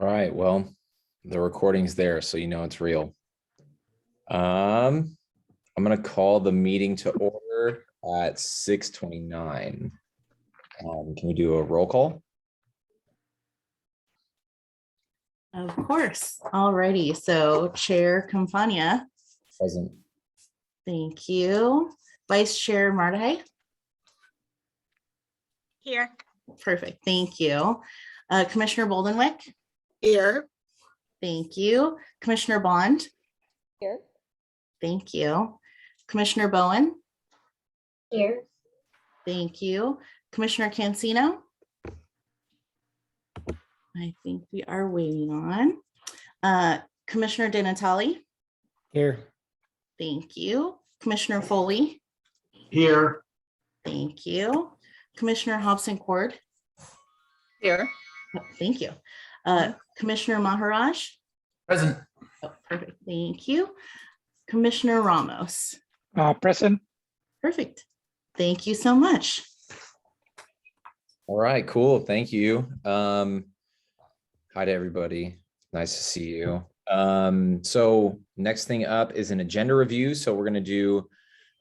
All right, well, the recording's there, so you know it's real. I'm gonna call the meeting to order at 6:29. Can we do a roll call? Of course. Alrighty. So Chair Campania. Present. Thank you. Vice Chair Martai. Here. Perfect. Thank you. Commissioner Boldenwick. Here. Thank you. Commissioner Bond. Here. Thank you. Commissioner Bowen. Here. Thank you. Commissioner Cancino. I think we are waiting on. Commissioner De Natale. Here. Thank you. Commissioner Foley. Here. Thank you. Commissioner Hobson Cord. Here. Thank you. Commissioner Maharaj. Present. Oh, perfect. Thank you. Commissioner Ramos. Present. Perfect. Thank you so much. All right, cool. Thank you. Hi to everybody. Nice to see you. So next thing up is an agenda review. So we're going to do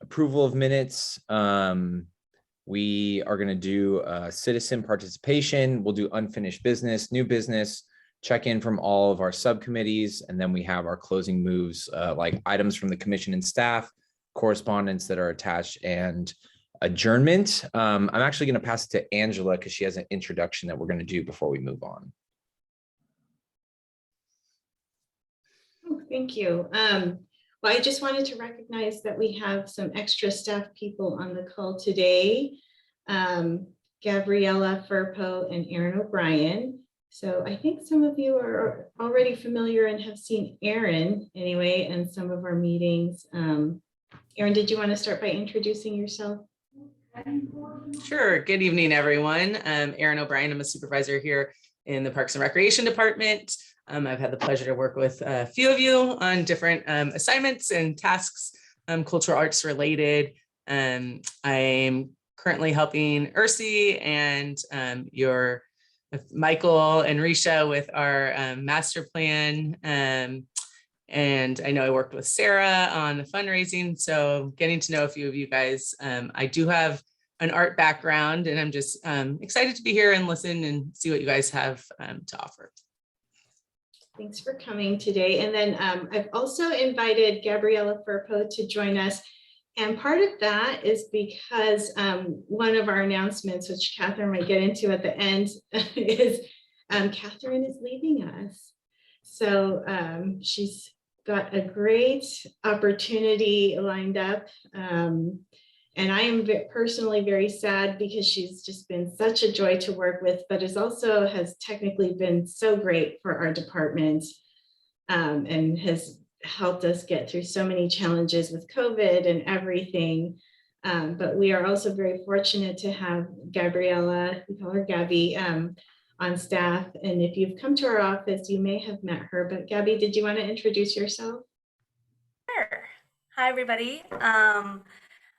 approval of minutes. We are going to do citizen participation. We'll do unfinished business, new business, check in from all of our subcommittees, and then we have our closing moves, like items from the commission and staff, correspondence that are attached, and adjournment. I'm actually going to pass it to Angela because she has an introduction that we're going to do before we move on. Thank you. Well, I just wanted to recognize that we have some extra staff people on the call today. Gabriella, Ferpo, and Aaron O'Brien. So I think some of you are already familiar and have seen Aaron anyway in some of our meetings. Aaron, did you want to start by introducing yourself? Sure. Good evening, everyone. Aaron O'Brien. I'm a supervisor here in the Parks and Recreation Department. I've had the pleasure to work with a few of you on different assignments and tasks, cultural arts related. I'm currently helping Ursi and Michael and Risha with our master plan. And I know I worked with Sarah on the fundraising. So getting to know a few of you guys. I do have an art background, and I'm just excited to be here and listen and see what you guys have to offer. Thanks for coming today. And then I've also invited Gabriella Ferpo to join us. And part of that is because one of our announcements, which Catherine might get into at the end, is Catherine is leaving us. So she's got a great opportunity lined up. And I am personally very sad because she's just been such a joy to work with, but it also has technically been so great for our department and has helped us get through so many challenges with COVID and everything. But we are also very fortunate to have Gabriella, we call her Gabby, on staff. And if you've come to our office, you may have met her, but Gabby, did you want to introduce yourself? Sure. Hi, everybody.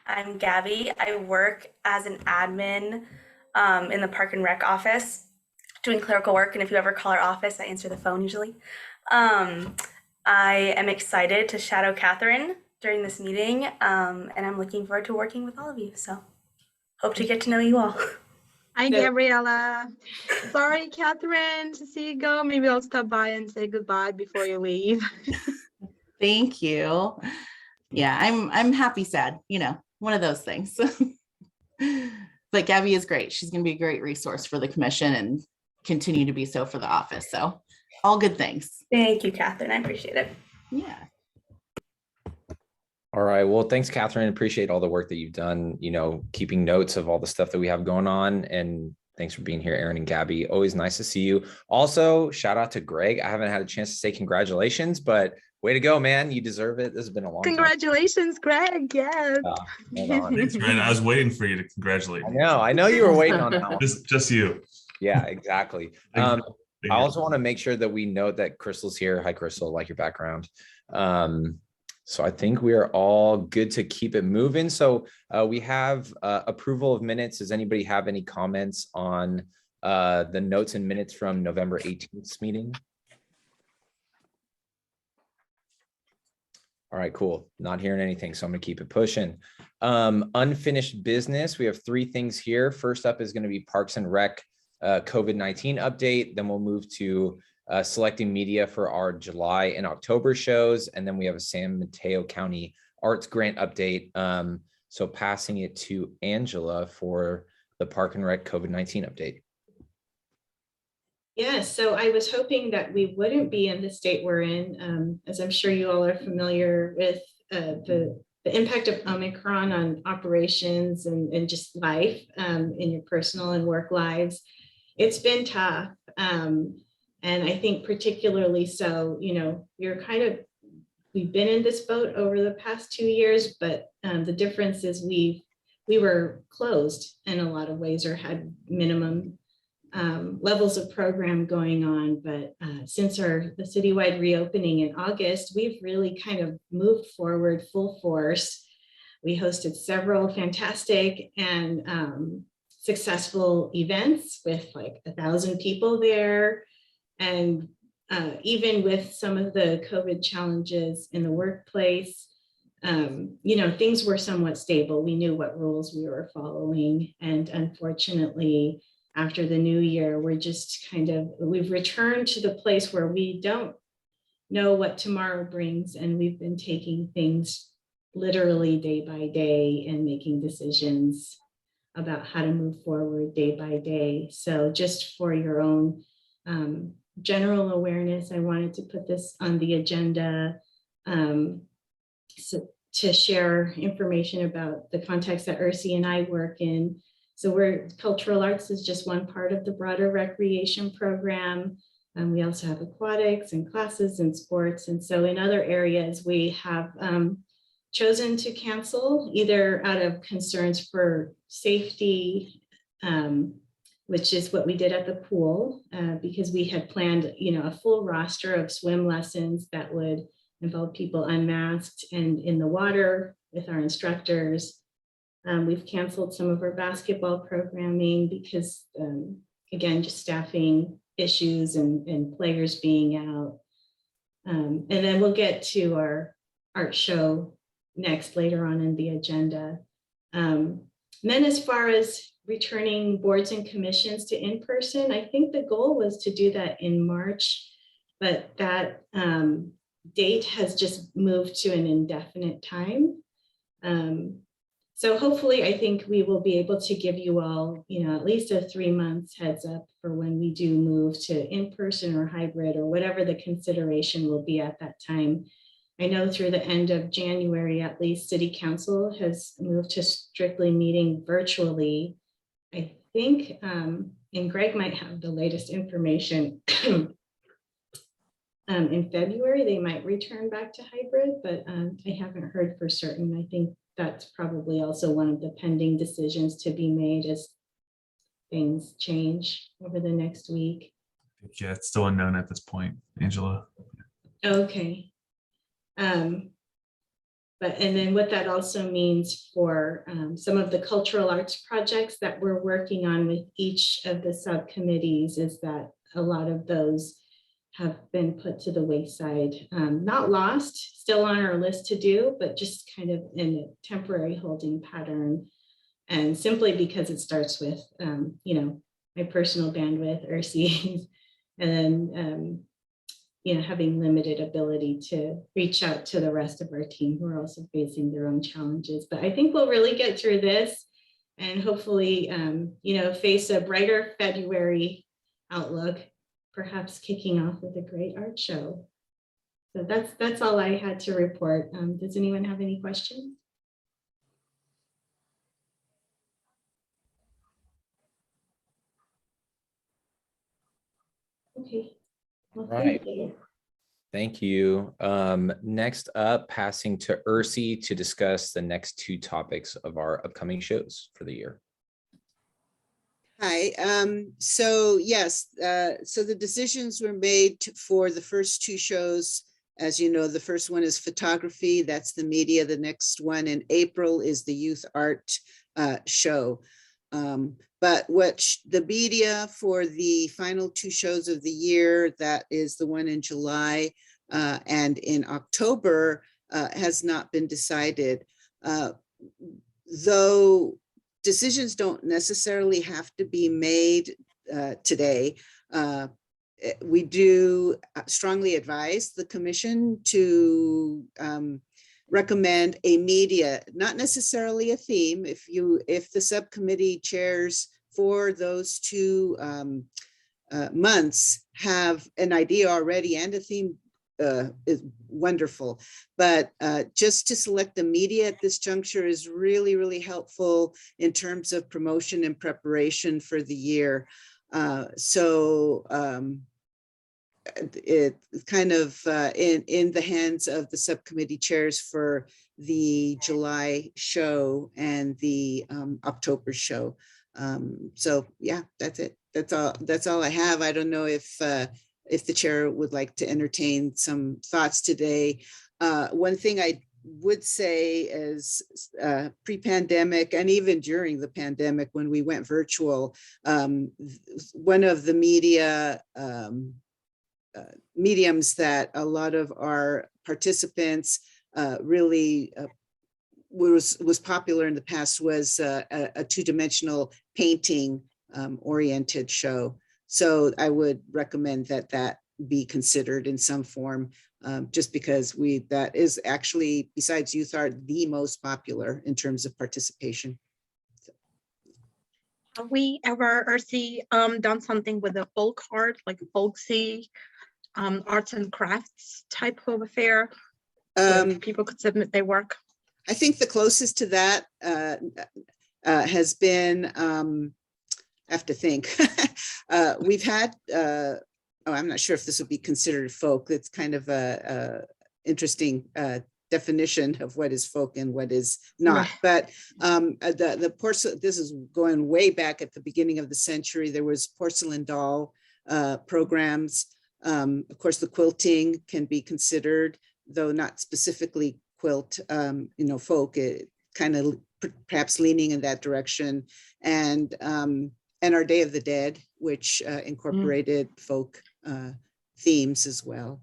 I'm Gabby. I work as an admin in the Park and Rec office doing clerical work. And if you ever call our office, I answer the phone usually. I am excited to shadow Catherine during this meeting, and I'm looking forward to working with all of you. So hope to get to know you all. Hi, Gabriella. Sorry, Catherine, to see you go. Maybe I'll stop by and say goodbye before you leave. Thank you. Yeah, I'm happy, sad, one of those things. But Gabby is great. She's going to be a great resource for the commission and continue to be so for the office. So all good things. Thank you, Catherine. I appreciate it. Yeah. All right. Well, thanks, Catherine. Appreciate all the work that you've done, keeping notes of all the stuff that we have going on. And thanks for being here, Aaron and Gabby. Always nice to see you. Also, shout out to Greg. I haven't had a chance to say congratulations, but way to go, man. You deserve it. This has been a long Congratulations, time. Greg. Yes. Thanks, man. I was waiting for you to congratulate me. I know you were waiting on that one. Just you. Yeah, exactly. I also want to make sure that we note that Crystal's here. Hi, Crystal. I like your background. So I think we are all good to keep it moving. So we have approval of minutes. Does anybody have any comments on the notes and minutes from November 18th meeting. All right, cool. Not hearing anything, so I'm gonna keep it pushing. Unfinished business. We have 3 things here. First up is gonna be Parks and Rec COVID-19 update. Then we'll move to selecting media for our July and October shows. And then we have a San Mateo County Arts Grant update. So passing it to Angela for the Park and Rec COVID-19 update. Yeah, so I was hoping that we wouldn't be in the state we're in, as I'm sure you all are familiar with the impact of Omicron on operations and just life in your personal and work lives. It's been tough. And I think particularly so, you know, we've been in this boat over the past 2 years, but the difference is we were closed in a lot of ways or had minimum levels of program going on. But since the citywide reopening in August, we've really kind of moved forward full force. We hosted several fantastic and successful events with like 1,000 people there. And even with some of the COVID challenges in the workplace, you know, things were somewhat stable. We knew what rules we were following. And unfortunately, after the new year, we've returned to the place where we don't know what tomorrow brings. And we've been taking things literally day by day and making decisions about how to move forward day by day. So just for your own general awareness, I wanted to put this on the agenda so to share information about the context that Ursi and I work in. So cultural arts is just one part of the broader recreation program. We also have aquatics and classes and sports. And so in other areas, we have chosen to cancel either out of concerns for safety, which is what we did at the pool, because we had planned, you know, a full roster of swim lessons that would involve people unmasked and in the water with our instructors. We've canceled some of our basketball programming because, again, just staffing issues and players being out. And then we'll get to our art show next later on in the agenda. And then as far as returning boards and commissions to in-person, I think the goal was to do that in March, but that date has just moved to an indefinite time. So hopefully, I think we will be able to give you all, you know, at least a 3 months heads up for when we do move to in-person or hybrid or whatever the consideration will be at that time. I know through the end of January, at least, City Council has moved to strictly meeting virtually. I think, and Greg might have the latest information. In February, they might return back to hybrid, but I haven't heard for certain. I think that's probably also one of the pending decisions to be made as things change over the next week. Yeah, it's still unknown at this point, Angela. Okay. But and then what that also means for some of the cultural arts projects that we're working on with each of the subcommittees is that a lot of those have been put to the wayside, not lost, still on our list to do, but just kind of in a temporary holding pattern. And simply because it starts with, you know, my personal bandwidth, Ursi's, and then, you know, having limited ability to reach out to the rest of our team who are also facing their own challenges. But I think we'll really get through this and hopefully, you know, face a brighter February outlook, perhaps kicking off with a great art show. So that's all I had to report. Does anyone have any questions? Okay. Well, thank you. Thank you. Next up, passing to Ursi to discuss the next 2 topics of our upcoming shows for the year. Hi, so yes, so the decisions were made for the first 2 shows. As you know, the first one is photography, that's the media. The next one in April is the youth art show. But the media for the final two shows of the year, that is the one in July and in October, has not been decided. Though decisions don't necessarily have to be made today, we do strongly advise the commission to recommend a media, not necessarily a theme. If the subcommittee chairs for those 2 months have an idea already and a theme, is wonderful. But just to select the media at this juncture is really, really helpful in terms of promotion and preparation for the year. It's kind of in the hands of the subcommittee chairs for the July show and the October show. So yeah, that's it. That's all I have. I don't know if the chair would like to entertain some thoughts today. One thing I would say is pre-pandemic and even during the pandemic when we went virtual, one of the mediums that a lot of our participants really was popular in the past was a two-dimensional painting oriented show. So I would recommend that be considered in some form, just because that is actually, besides youth art, the most popular in terms of participation. Have we ever, Ursi, done something with the folk art, like folksy arts and crafts type of affair? Where people could submit their work? I think the closest to that has been, I have to think. We've had, I'm not sure if this would be considered folk. It's kind of a interesting definition of what is folk and what is not. But the porcelain, this is going way back at the beginning of the century. There was porcelain doll programs. Of course, the quilting can be considered, though not specifically quilt, folk, kind of perhaps leaning in that direction. And our Day of the Dead, which incorporated folk themes as well.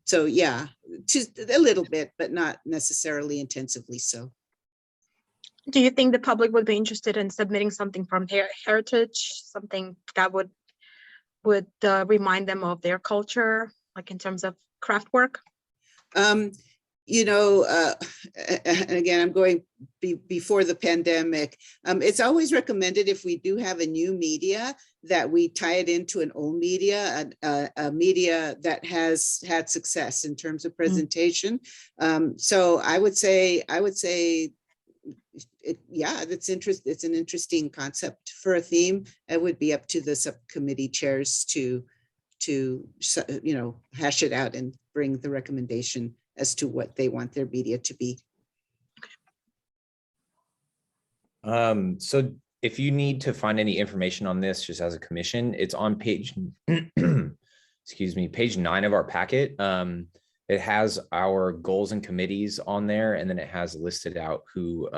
So yeah, just a little bit, but not necessarily intensively so. Do you think the public would be interested in submitting something from their heritage, something that would remind them of their culture, like in terms of craft work? Again, I'm going before the pandemic. It's always recommended, if we do have a new media, that we tie it into an old media, a media that has had success in terms of presentation. So I would say, it's an interesting concept for a theme. It would be up to the subcommittee chairs to hash it out and bring the recommendation as to what they want their media to be. So if you need to find any information on this, just as a commission, it's on page, page 9 of our packet. It has our goals and committees on there, and then it has listed out who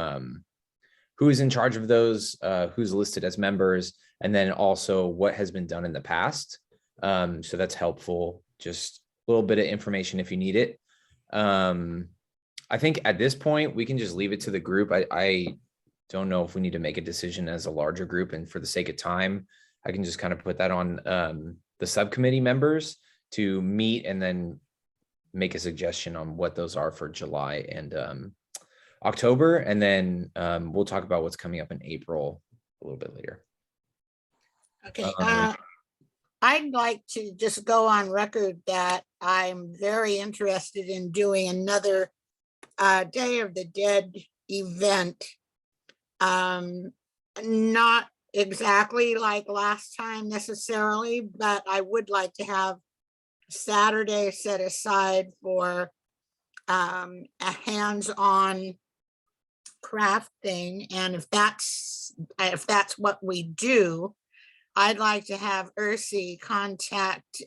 is in charge of those, who's listed as members, and then also what has been done in the past. So that's helpful. Just a little bit of information if you need it. I think at this point we can just leave it to the group. I don't know if we need to make a decision as a larger group, and for the sake of time, I can just kind of put that on the subcommittee members to meet and then make a suggestion on what those are for July and October, and then we'll talk about what's coming up in April a little bit later. Okay. I'd like to just go on record that I'm very interested in doing another Day of the Dead event. Not exactly like last time necessarily, but I would like to have Saturday set aside for a hands-on craft thing. And if that's what we do, I'd like to have Ursi contact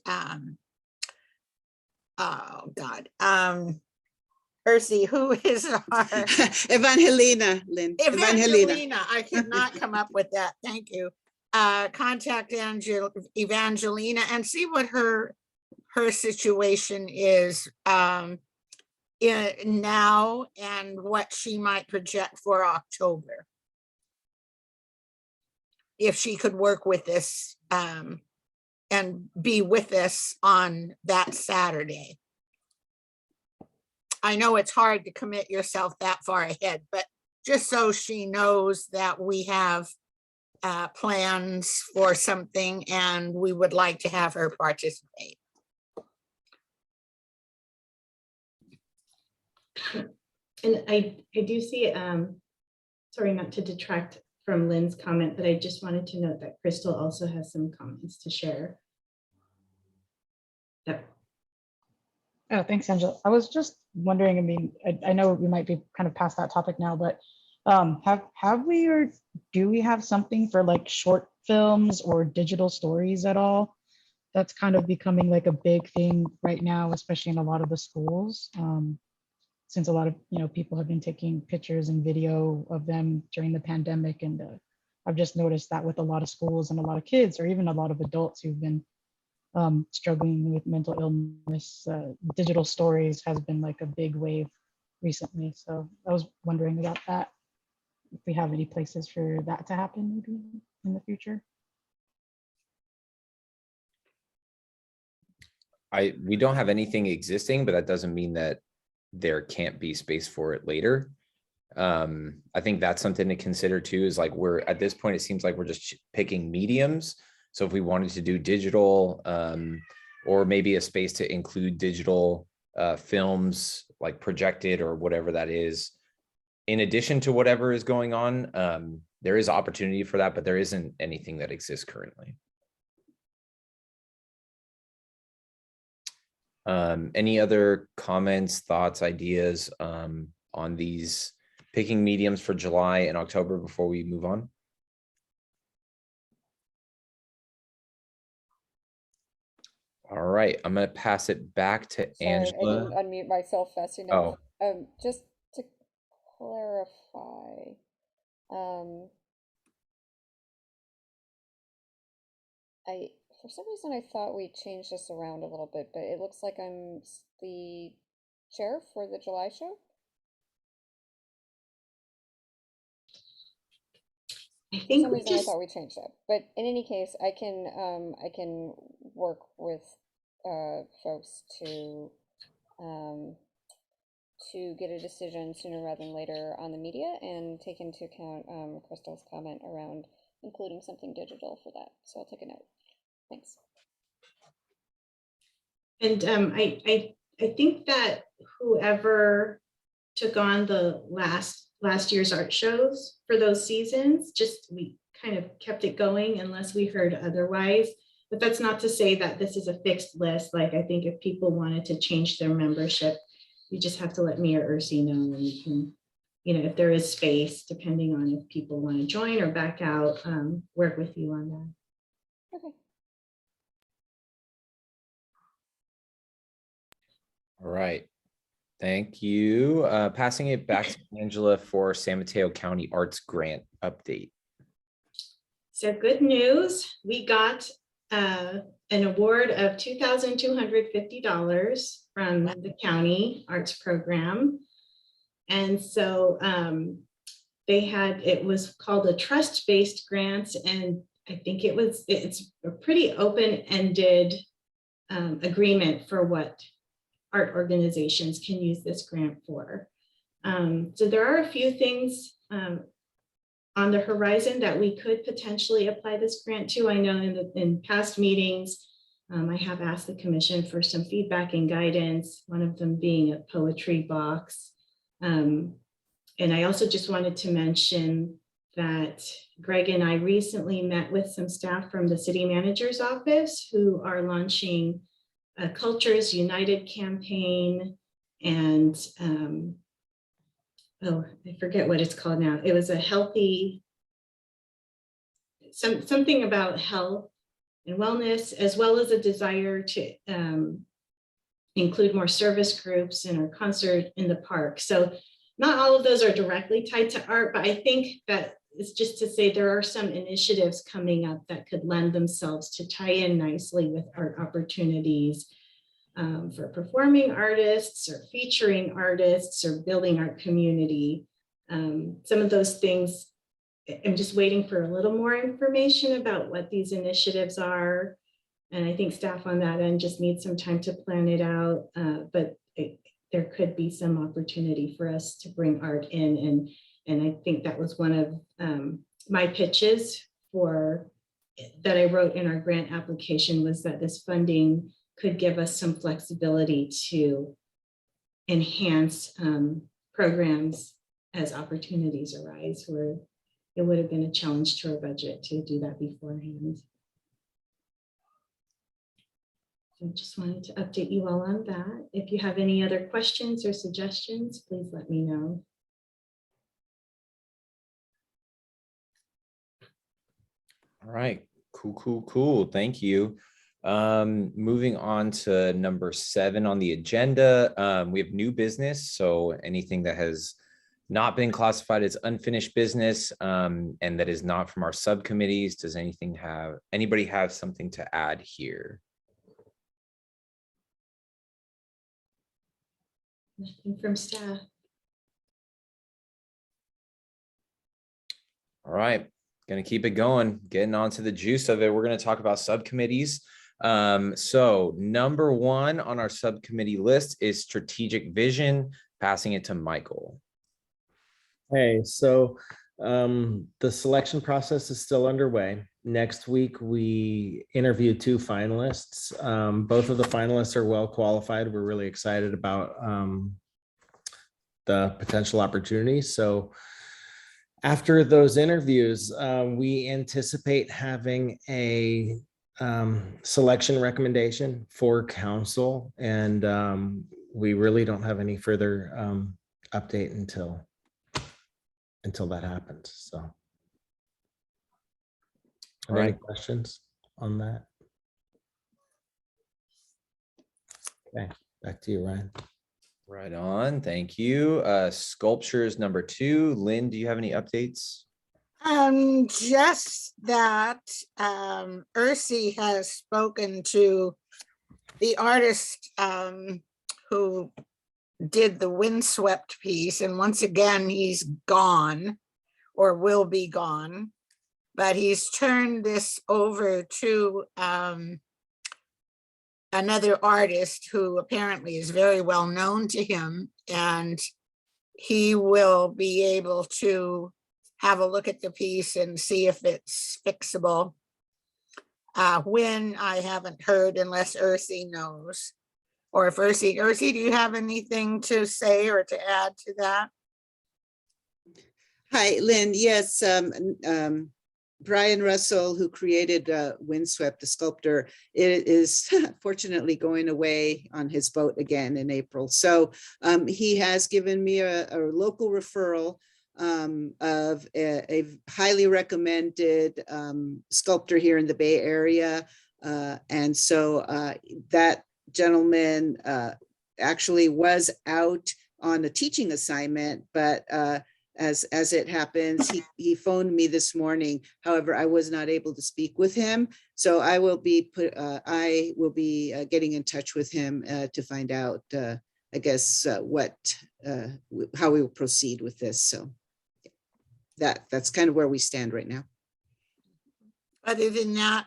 Percy, who is our Evangelina, Lynn. Evangelina? I could not come up with that. Thank you. Contact Evangelina and see what her situation is now and what she might project for October. If she could work with this and be with us on that Saturday. I know it's hard to commit yourself that far ahead, but just so she knows that we have plans for something and we would like to have her participate. And I do see, sorry not to detract from Lynn's comment, but I just wanted to note that Crystal also has some comments to share. Yep. Oh, thanks, Angela. I was just wondering, I mean, I know we might be kind of past that topic now, but have we or do we have something for like short films or digital stories at all? That's kind of becoming like a big thing right now, especially in a lot of the schools. Since a lot of people have been taking pictures and video of them during the pandemic, and I've just noticed that with a lot of schools and a lot of kids, or even a lot of adults who've been struggling with mental illness, digital stories has been like a big wave recently. So I was wondering about that, if we have any places for that to happen maybe in the future. We don't have anything existing, but that doesn't mean that there can't be space for it later. I think that's something to consider too, is like we're at this point, it seems like we're just picking mediums. So if we wanted to do digital, or maybe a space to include digital films, like projected or whatever that is, in addition to whatever is going on, there is opportunity for that, but there isn't anything that exists currently. Any other comments, thoughts, ideas on these picking mediums for July and October before we move on? All right, I'm going to pass it back to Angela. I didn't unmute myself fast enough. Oh. Just to clarify, for some reason I thought we changed this around a little bit, but it looks like I'm the chair for the July show. I think for some reason I thought we changed that, but in any case, I can work with folks to get a decision sooner rather than later on the media and take into account Crystal's comment around including something digital for that. So I'll take a note. Thanks. And I think that whoever took on the last year's art shows for those seasons, we kind of kept it going unless we heard otherwise. But that's not to say that this is a fixed list. Like, I think if people wanted to change their membership, you just have to let me or Ursi know, and we can, if there is space, depending on if people want to join or back out, work with you on that. Okay. All right. Thank you. Passing it back to Angela for San Mateo County Arts Grant update. So good news, we got an award of $2,250 from the county arts program. And so it was called a trust-based grant, and I think it's a pretty open-ended agreement for what art organizations can use this grant for. So there are a few things on the horizon that we could potentially apply this grant to. I know in past meetings, I have asked the commission for some feedback and guidance, one of them being a poetry box. And I also just wanted to mention that Greg and I recently met with some staff from the city manager's office who are launching a Cultures United campaign, and I forget what it's called now. It was a healthy, something about health and wellness, as well as a desire to include more service groups and our concert in the park. So not all of those are directly tied to art, but I think that it's just to say there are some initiatives coming up that could lend themselves to tie in nicely with art opportunities for performing artists or featuring artists or building art community. Some of those things, I'm just waiting for a little more information about what these initiatives are. And I think staff on that end just need some time to plan it out. But there could be some opportunity for us to bring art in. And I think that was one of my pitches that I wrote in our grant application, was that this funding could give us some flexibility to enhance programs as opportunities arise, where it would have been a challenge to our budget to do that beforehand. So just wanted to update you all on that. If you have any other questions or suggestions, please let me know. All right, cool. Thank you. Moving on to number 7 on the agenda, we have new business. So anything that has not been classified as unfinished business and that is not from our subcommittees. Does anybody have something to add here? Nothing from staff. All right, gonna keep it going, getting on to the juice of it. We're gonna talk about subcommittees. So number 1 on our subcommittee list is strategic vision, passing it to Michael. Hey, so the selection process is still underway. Next week, we interview 2 finalists. Both of the finalists are well qualified. We're really excited about the potential opportunities. So after those interviews, we anticipate having a selection recommendation for council, and we really don't have any further update until that happens. So, are there any questions on that? Okay, back to you, Ryan. Right on, thank you. Sculptures number 2. Lynn, do you have any updates? Just that Ursi has spoken to the artist who did the windswept piece, and once again he's gone or will be gone, but he's turned this over to another artist who apparently is very well known to him, and he will be able to have a look at the piece and see if it's fixable. When, I haven't heard, unless Ursi knows. Or if Ursi, do you have anything to say or to add to that? Hi, Lynn. Yes, Brian Russell, who created Windswept, the sculptor, is fortunately going away on his boat again in April. So he has given me a local referral of a highly recommended sculptor here in the Bay Area. And so that gentleman actually was out on a teaching assignment, but as it happens, he phoned me this morning. However, I was not able to speak with him, so I will be getting in touch with him to find out, I guess, how we will proceed with this. So that's kind of where we stand right now. Other than that,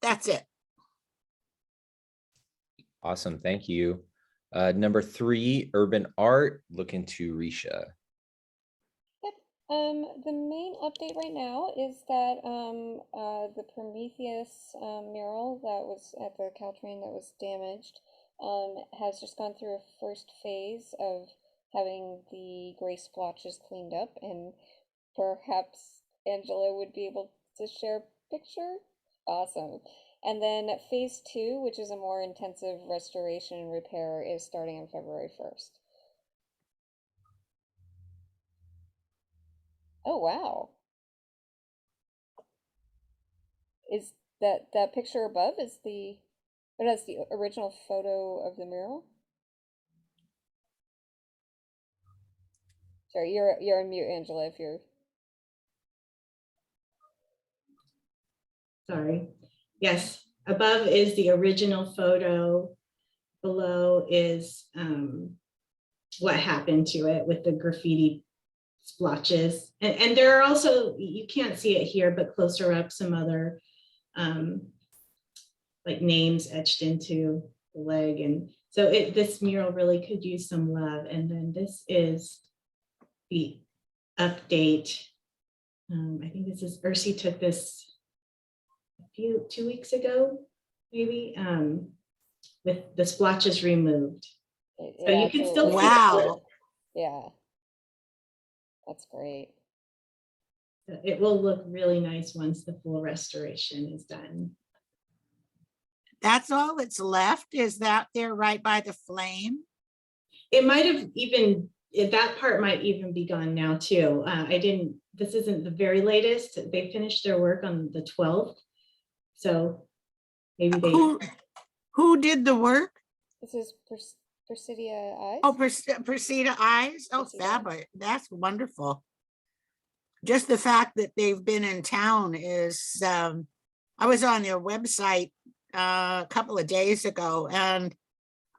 that's it. Awesome, thank you. Number 3, urban art, looking to Risha. Yep. The main update right now is that the Prometheus mural that was at the Caltrain that was damaged has just gone through a first phase of having the gray splotches cleaned up, and perhaps Angela would be able to share a picture. Awesome. And then phase 2, which is a more intensive restoration and repair, is starting on February 1st. Oh, wow. Is that picture above is the But that's the original photo of the mural? Sorry, you're on mute, Angela, if you're. Sorry. Yes, above is the original photo. Below is what happened to it with the graffiti splotches. And there are also, you can't see it here, but closer up, some other like names etched into the leg. And so this mural really could use some love. And then this is the update. I think this is, Ursi took this 2 weeks ago, maybe, with the splotches removed. So Yeah, you can so- still see Wow. Yeah. That's great. it will look really nice once the full restoration is done. That's all that's left? Is that there right by the flame? It might have even, that part might even be gone now too. This isn't the very latest. They finished their work on the 12th. So maybe they. Who did the work? This is Presidia Eyes. Oh, Presida Eyes. Oh, Presida. fabulous. That's wonderful. Just the fact that they've been in town is, I was on their website a couple of days ago, and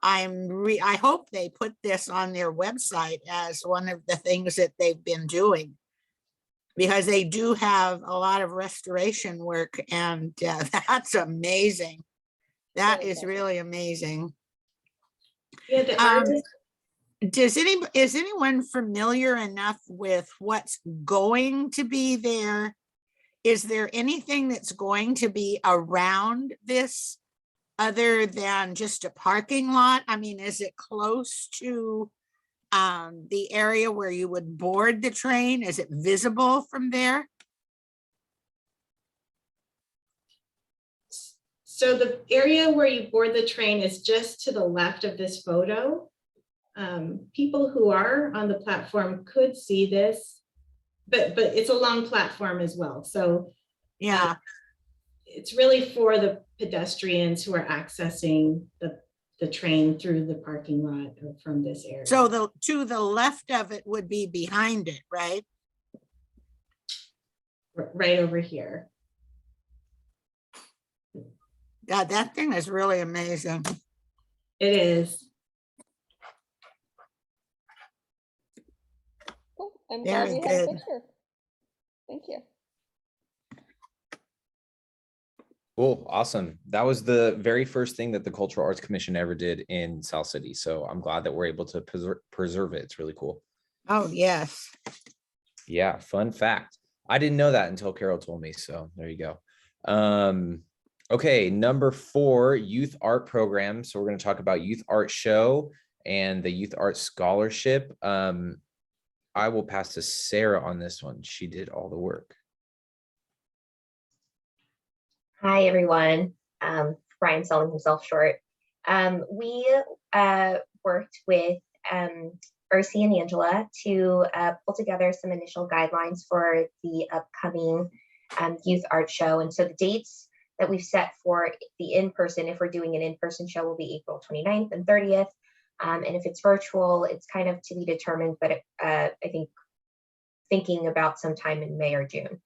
I hope they put this on their website as one of the things that they've been doing, because they do have a lot of restoration work, and that's amazing. That is really amazing. Yeah, the artist. Is anyone familiar enough with what's going to be there? Is there anything that's going to be around this other than just a parking lot? I mean, is it close to the area where you would board the train? Is it visible from there? So the area where you board the train is just to the left of this photo. People who are on the platform could see this, but it's a long platform as well. So yeah, it's really for the pedestrians who are accessing the train through the parking lot or from this area. So to the left of it would be behind it, right? Right over here. God, that thing is really amazing. It is. Cool. I'm glad Very we had a good. picture. Thank you. Cool, awesome. That was the very first thing that the Cultural Arts Commission ever did in South City. So I'm glad that we're able to preserve it. It's really cool. Oh, yes. Yeah, fun fact. I didn't know that until Carol told me. So there you go. Okay, number 4, youth art program. So we're going to talk about youth art show and the youth art scholarship. I will pass to Sarah on this one. She did all the work. Hi, everyone. Brian selling himself short. We worked with Ursi and Angela to pull together some initial guidelines for the upcoming youth art show. And so the dates that we've set for the in-person, if we're doing an in-person show, will be April 29th and 30th. And if it's virtual, it's kind of to be determined, but I think thinking about sometime in May or June.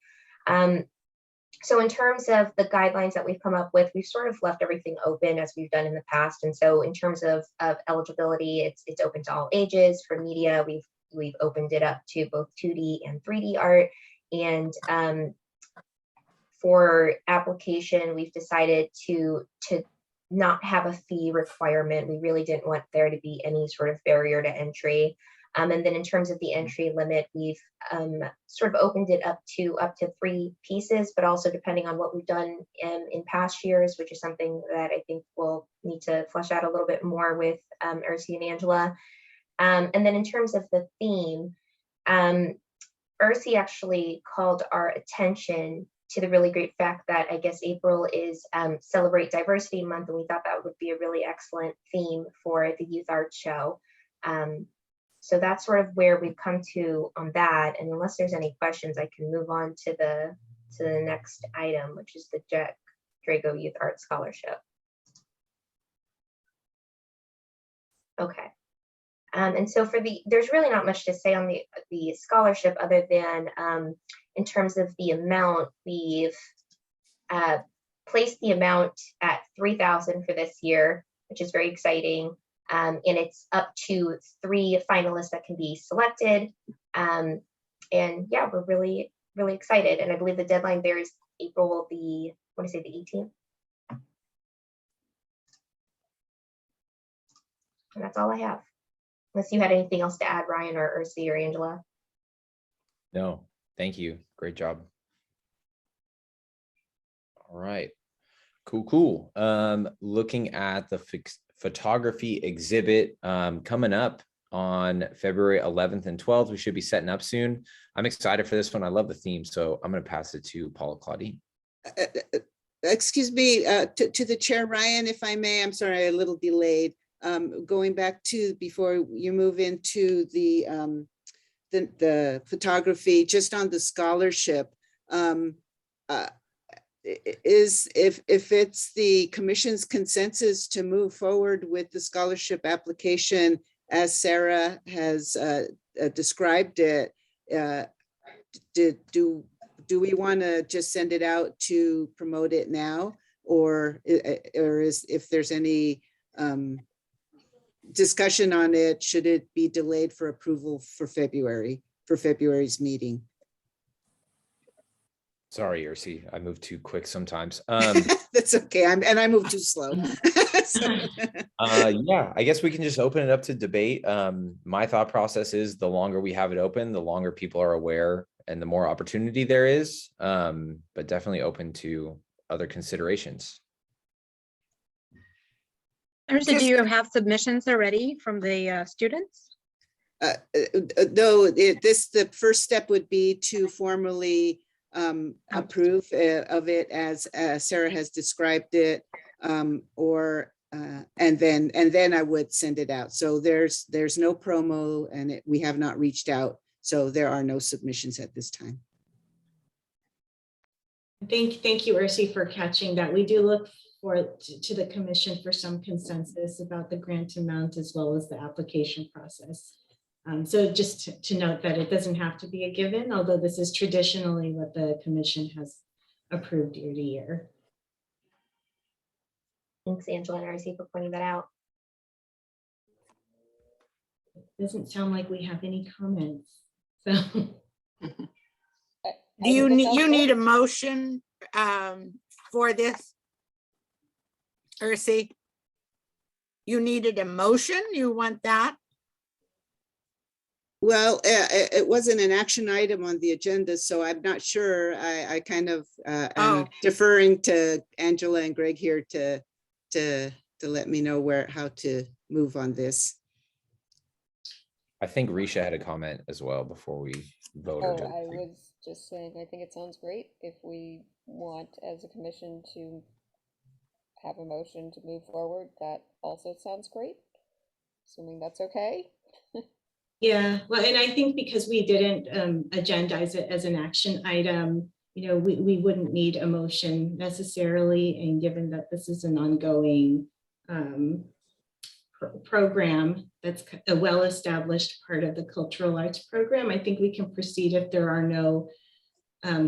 So in terms of the guidelines that we've come up with, we've sort of left everything open as we've done in the past. And so in terms of eligibility, it's open to all ages. For media, we've opened it up to both 2D and 3D art. And for application, we've decided to not have a fee requirement. We really didn't want there to be any sort of barrier to entry. And then in terms of the entry limit, we've sort of opened it up to 3 pieces, but also depending on what we've done in past years, which is something that I think we'll need to flesh out a little bit more with Ursi and Angela. And then in terms of the theme, Ursi actually called our attention to the really great fact that I guess April is Celebrate Diversity Month, and we thought that would be a really excellent theme for the Youth Art Show. So that's sort of where we've come to on that. And unless there's any questions, I can move on to the next item, which is the Drago Youth Art Scholarship. Okay. And so there's really not much to say on the scholarship other than in terms of the amount, we've placed the amount at $3,000 for this year, which is very exciting. And it's up to 3 finalists that can be selected. And yeah, we're really, really excited. And I believe the deadline there is April the 18th. And that's all I have. Unless you had anything else to add, Ryan or Ursi or Angela. No, thank you. Great job. All right. Cool. Looking at the photography exhibit coming up on February 11th and 12th. We should be setting up soon. I'm excited for this one. I love the theme. So I'm going to pass it to Paula Claudine. Excuse me, to the chair, Ryan, if I may. I'm sorry, a little delayed. Going back to before you move into the photography, just on the scholarship, is if it's the commission's consensus to move forward with the scholarship application as Sarah has described it, do we want to just send it out to promote it now, or is, if there's any discussion on it, should it be delayed for approval for February's meeting? Sorry, Ursi, I move too quick sometimes. That's okay. I move too slow. Yeah, I guess we can just open it up to debate. My thought process is the longer we have it open, the longer people are aware and the more opportunity there is, but definitely open to other considerations. Ursi, do you have submissions already from the students? No, the first step would be to formally approve of it as Sarah has described it, and then I would send it out. So there's no promo, and we have not reached out, so there are no submissions at this time. Thank you, Ursi, for catching that. We do look to the commission for some consensus about the grant amount as well as the application process. So just to note that it doesn't have to be a given, although this is traditionally what the commission has approved year to year. Thanks, Angela and Ursi, for pointing that out. It doesn't sound like we have any comments. So Do you need a motion for this, Ursi? You needed a motion? You want that? Well, it wasn't an action item on the agenda, so I'm not sure. I kind of am deferring to Angela and Greg here to let me know how to move on this. I think Risha had a comment as well before we voted. I was just saying, I think it sounds great if we want as a commission to have a motion to move forward. That also sounds great, assuming that's okay. yeah, well, and I think because we didn't agendize it as an action item, you know, we wouldn't need a motion necessarily. And given that this is an ongoing program that's a well-established part of the cultural arts program, I think we can proceed if there are no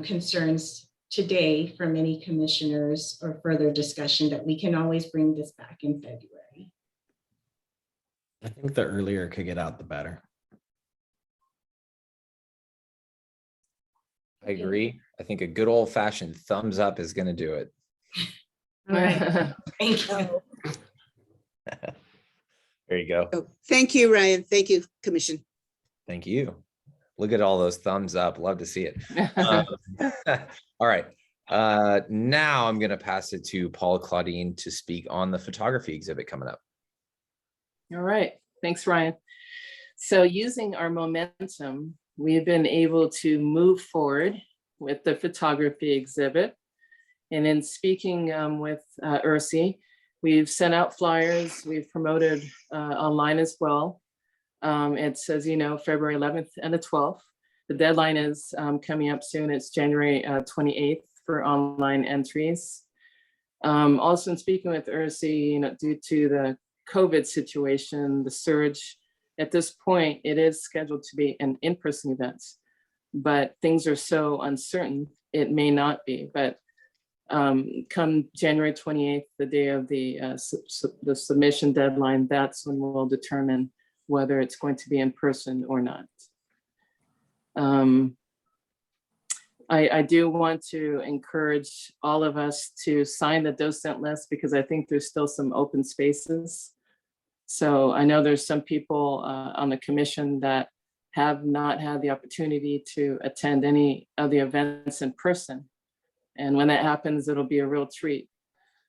concerns today from any commissioners or further discussion, that we can always bring this back in February. I think the earlier it could get out, the better. I agree. I think a good old-fashioned thumbs up is going to do it. All right. Thank you. There you go. Oh, thank you, Ryan. Thank you, Commission. Thank you. Look at all those thumbs up. Love to see it. All right. Now I'm going to pass it to Paula Claudine to speak on the photography exhibit coming up. All right. Thanks, Ryan. So using our momentum, we've been able to move forward with the photography exhibit. And in speaking with Ursi, we've sent out flyers. We've promoted online as well. It's, as you know, February 11th and the 12th. The deadline is coming up soon. It's January 28th for online entries. Also in speaking with Ursi, you know, due to the COVID situation, the surge, at this point, it is scheduled to be an in-person event, but things are so uncertain, it may not be. But come January 28th, the day of the submission deadline, that's when we'll determine whether it's going to be in person or not. I do want to encourage all of us to sign the docent list because I think there's still some open spaces. So I know there's some people on the commission that have not had the opportunity to attend any of the events in person. And when that happens, it'll be a real treat.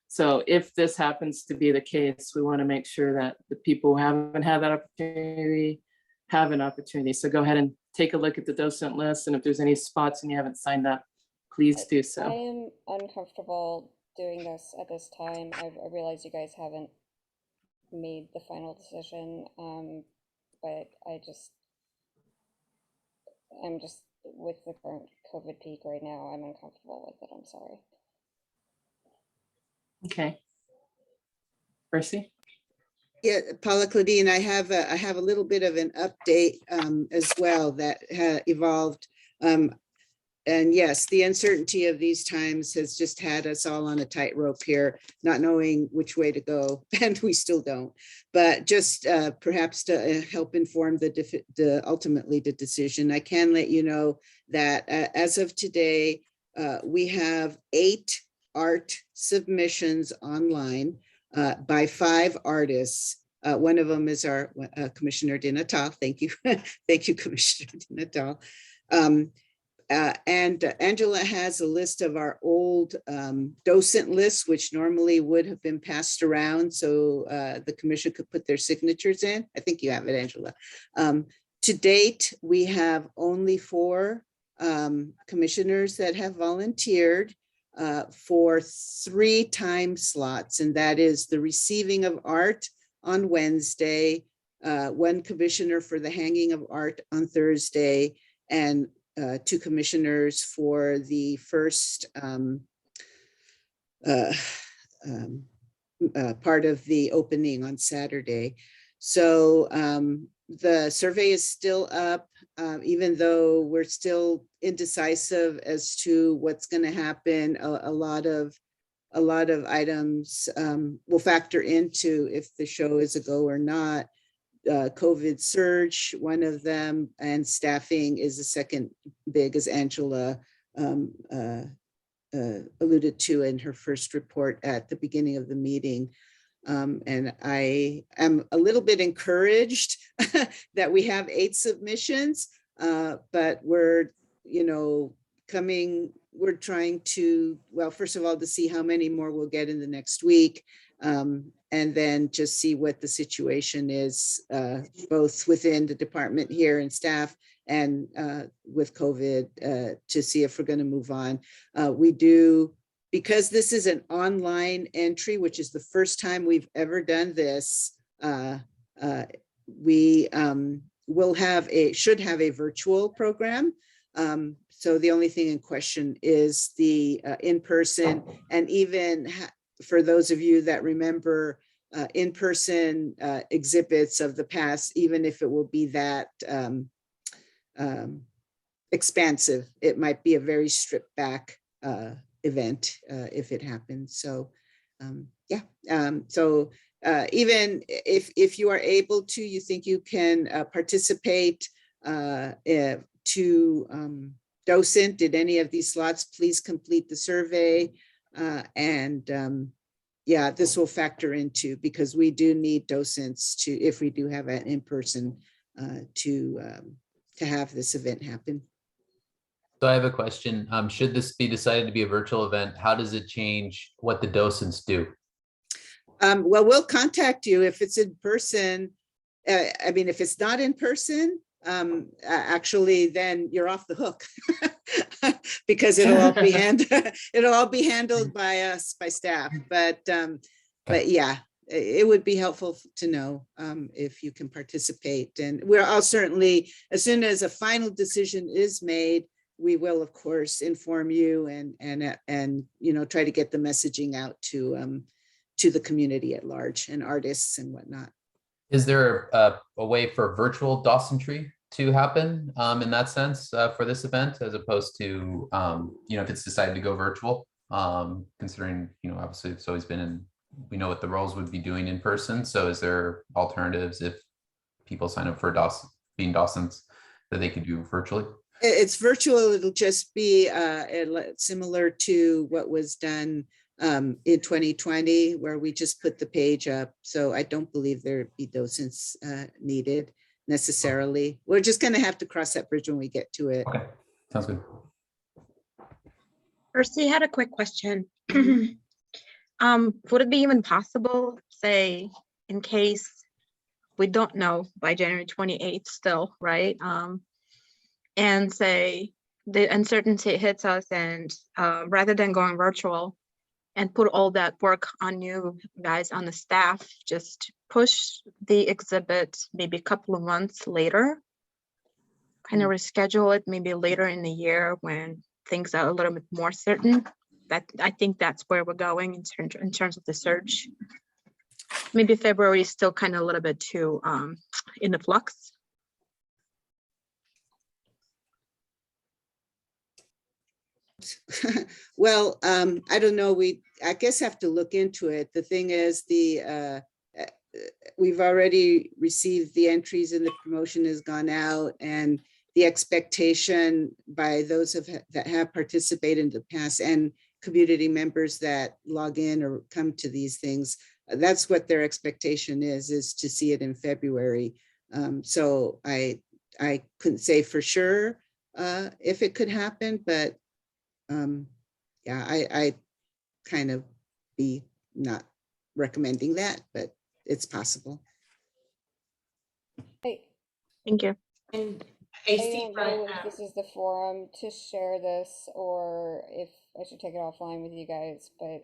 So if this happens to be the case, we want to make sure that the people who haven't had that opportunity have an opportunity. So go ahead and take a look at the docent list. And if there's any spots and you haven't signed up, please do so. I am uncomfortable doing this at this time. I realize you guys haven't made the final decision, but I'm just with the current COVID peak right now, I'm uncomfortable with it. I'm sorry. Okay. Percy? Yeah, Paula, Claudine, I have a little bit of an update as well that evolved. And yes, the uncertainty of these times has just had us all on a tightrope here, not knowing which way to go, and we still don't. But just perhaps to help inform ultimately the decision, I can let you know that as of today, we have 8 art submissions online by 5 artists. One of them is our Commissioner Di Natal. Thank you. Thank you, Commissioner Di Natal. And Angela has a list of our old docent lists, which normally would have been passed around so the commission could put their signatures in. I think you have it, Angela. To date, we have only 4 commissioners that have volunteered for 3 time slots, and that is the receiving of art on Wednesday, 1 commissioner for the hanging of art on Thursday, and 2 commissioners for the first part of the opening on Saturday. So the survey is still up, even though we're still indecisive as to what's going to happen. A lot of items will factor into if the show is a go or not. COVID surge, one of them, and staffing is the second big, as Angela alluded to in her first report at the beginning of the meeting. And I am a little bit encouraged that we have 8 submissions, but we're, we're trying to, well, first of all, to see how many more we'll get in the next week. And then just see what the situation is, both within the department here and staff and with COVID to see if we're going to move on. We do, because this is an online entry, which is the first time we've ever done this, we should have a virtual program. So the only thing in question is the in-person, and even for those of you that remember in-person exhibits of the past, even if it will be that expansive, it might be a very stripped back event if it happens. So even if you are able to, you think you can participate to docent, did any of these slots, please complete the survey. Yeah, this will factor into, because we do need docents to, if we do have an in-person, to have this event happen. So I have a question. Should this be decided to be a virtual event, how does it change what the docents do? Well, we'll contact you if it's in person. I mean, if it's not in person, actually, then you're off the hook because it'll all be handled by us, by staff. But yeah, it would be helpful to know if you can participate. And I'll certainly, as soon as a final decision is made, we will of course inform you and try to get the messaging out to to the community at large and artists and whatnot. Is there a way for virtual docentry to happen in that sense for this event, as opposed to, if it's decided to go virtual, considering, obviously it's always been in, we know what the roles would be doing in person. So is there alternatives if people sign up for being docents that they could do virtually? It's virtual. It'll just be similar to what was done in 2020, where we just put the page up. So I don't believe there'd be docents needed necessarily. We're just going to have to cross that bridge when we get to it. Okay, sounds good. Percy had a quick question. Would it be even possible, say, in case we don't know by January 28th still, right? And say the uncertainty hits us, and rather than going virtual and put all that work on you guys on the staff, just push the exhibit maybe a couple of months later, kind of reschedule it maybe later in the year when things are a little bit more certain. That I think that's where we're going in terms of the search. Maybe February is still kind of a little bit too in the flux. Well, I don't know. I guess have to look into it. The thing is, we've already received the entries and the promotion has gone out, and the expectation by those that have participated in the past and community members that log in or come to these things, that's what their expectation is to see it in February. So I couldn't say for sure if it could happen, but yeah, I kind of be not recommending that, but it's possible. Thank you. And I don't know if this is the forum to share this or if I should take it offline with you guys, but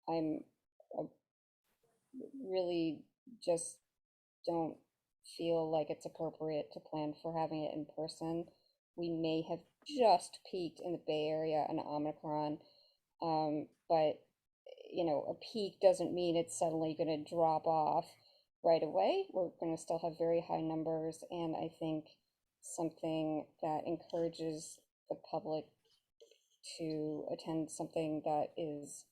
I'm really just don't feel like it's appropriate to plan for having it in person. We may have just peaked in the Bay Area on Omicron, but a peak doesn't mean it's suddenly going to drop off right away. We're going to still have very high numbers, and I think something that encourages the public to attend something that is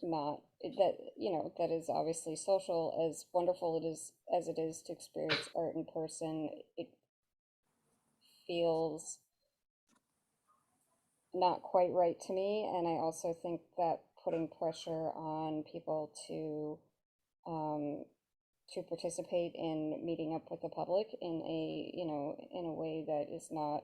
not that is obviously social, as wonderful as it is to experience art in person, it feels not quite right to me. And I also think that putting pressure on people to participate in meeting up with the public in a way that is not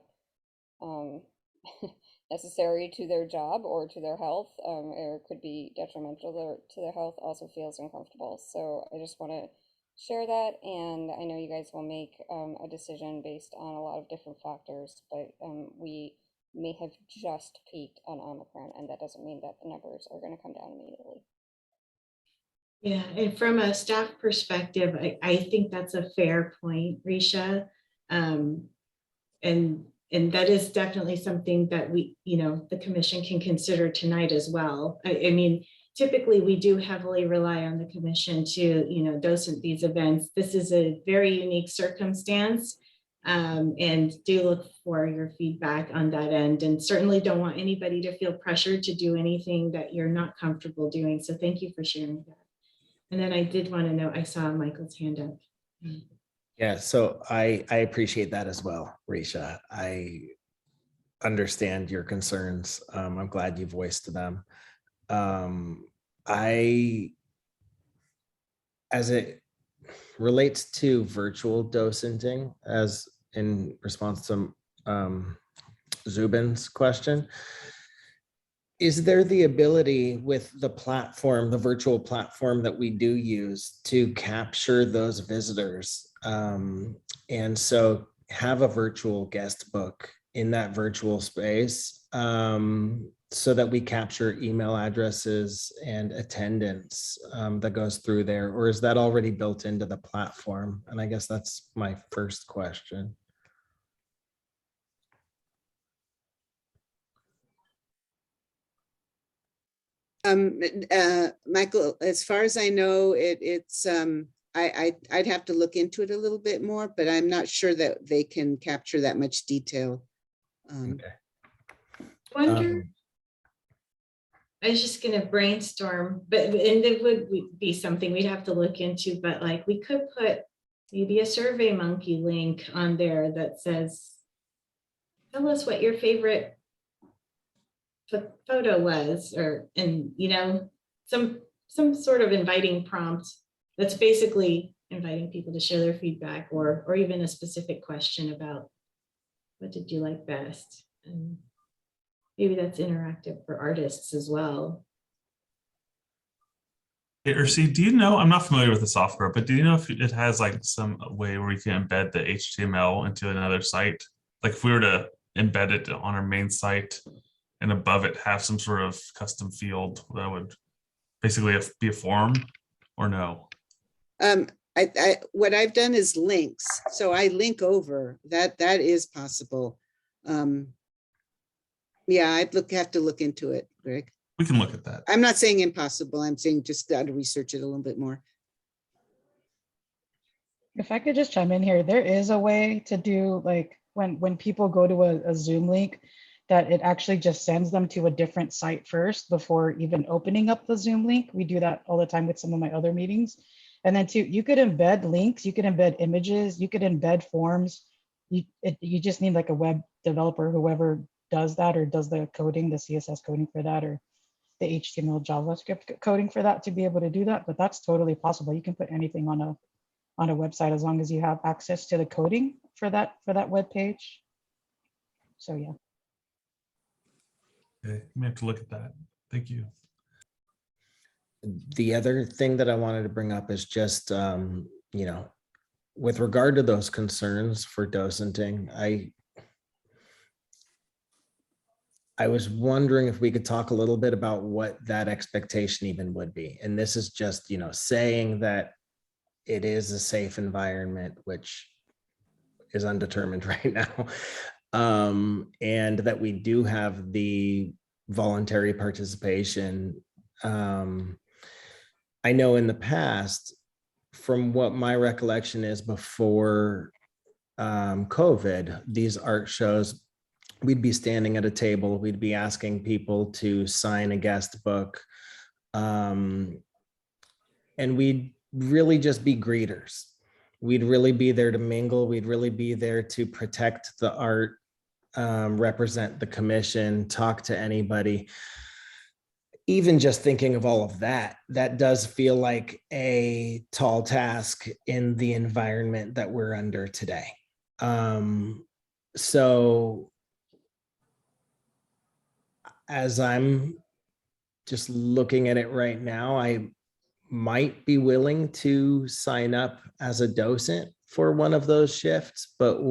necessary to their job or to their health, or could be detrimental to their health, also feels uncomfortable. So I just want to share that, and I know you guys will make a decision based on a lot of different factors, but we may have just peaked on Omicron, and that doesn't mean that the numbers are going to come down immediately. Yeah, and from a staff perspective, I think that's a fair point, Risha. And that is definitely something that we, the commission can consider tonight as well. I mean, typically we do heavily rely on the commission to, docent these events. This is a very unique circumstance, and do look for your feedback on that end, and certainly don't want anybody to feel pressured to do anything that you're not comfortable doing. So thank you for sharing that. And then I did want to know, I saw Michael's hand up. Yeah, so I appreciate that as well, Risha. I understand your concerns. I'm glad you voiced them. As it relates to virtual docenting, as in response to Zubin's question, is there the ability with the platform, the virtual platform that we do use, to capture those visitors? And so have a virtual guest book in that virtual space, so that we capture email addresses and attendance that goes through there, or is that already built into the platform? And I guess that's my first question. Michael, as far as I know, it's I'd have to look into it a little bit more, but I'm not sure that they can capture that much detail. Okay. Wonder, I was just gonna brainstorm, and it would be something we'd have to look into, but like we could put maybe a Survey Monkey link on there that says, tell us what your favorite photo was, or, and you know, some sort of inviting prompt that's basically inviting people to share their feedback, or even a specific question about what did you like best, and maybe that's interactive for artists as well. Or see, do you know, I'm not familiar with the software, but do you know if it has like some way where you can embed the HTML into another site? Like if we were to embed it on our main site and above it have some sort of custom field that would basically be a form, or no? What I've done is links. So I link over that is possible. Yeah, I'd have to look into it, Greg. We can look at that. I'm not saying impossible. I'm saying just got to research it a little bit more. If I could just chime in here, there is a way to do like when people go to a Zoom link, that it actually just sends them to a different site first before even opening up the Zoom link. We do that all the time with some of my other meetings. And then too, you could embed links, you could embed images, you could embed forms. You just need like a web developer, whoever does that or does the coding, the CSS coding for that, or the HTML JavaScript coding for that to be able to do that. But that's totally possible. You can put anything on a website as long as you have access to the coding for that web page. So yeah. Okay, you may have to look at that. Thank you. The other thing that I wanted to bring up is just, you know, with regard to those concerns for docenting, I was wondering if we could talk a little bit about what that expectation even would be. And this is just, you know, saying that it is a safe environment, which is undetermined right now. And that we do have the voluntary participation. I know in the past, from what my recollection is before COVID, these art shows, we'd be standing at a table, we'd be asking people to sign a guest book, and we'd really just be greeters. We'd really be there to mingle. We'd really be there to protect the art, represent the commission, talk to anybody. Even just thinking of all of that, that does feel like a tall task in the environment that we're under today. So as I'm just looking at it right now, I might be willing to sign up as a docent for one of those shifts. But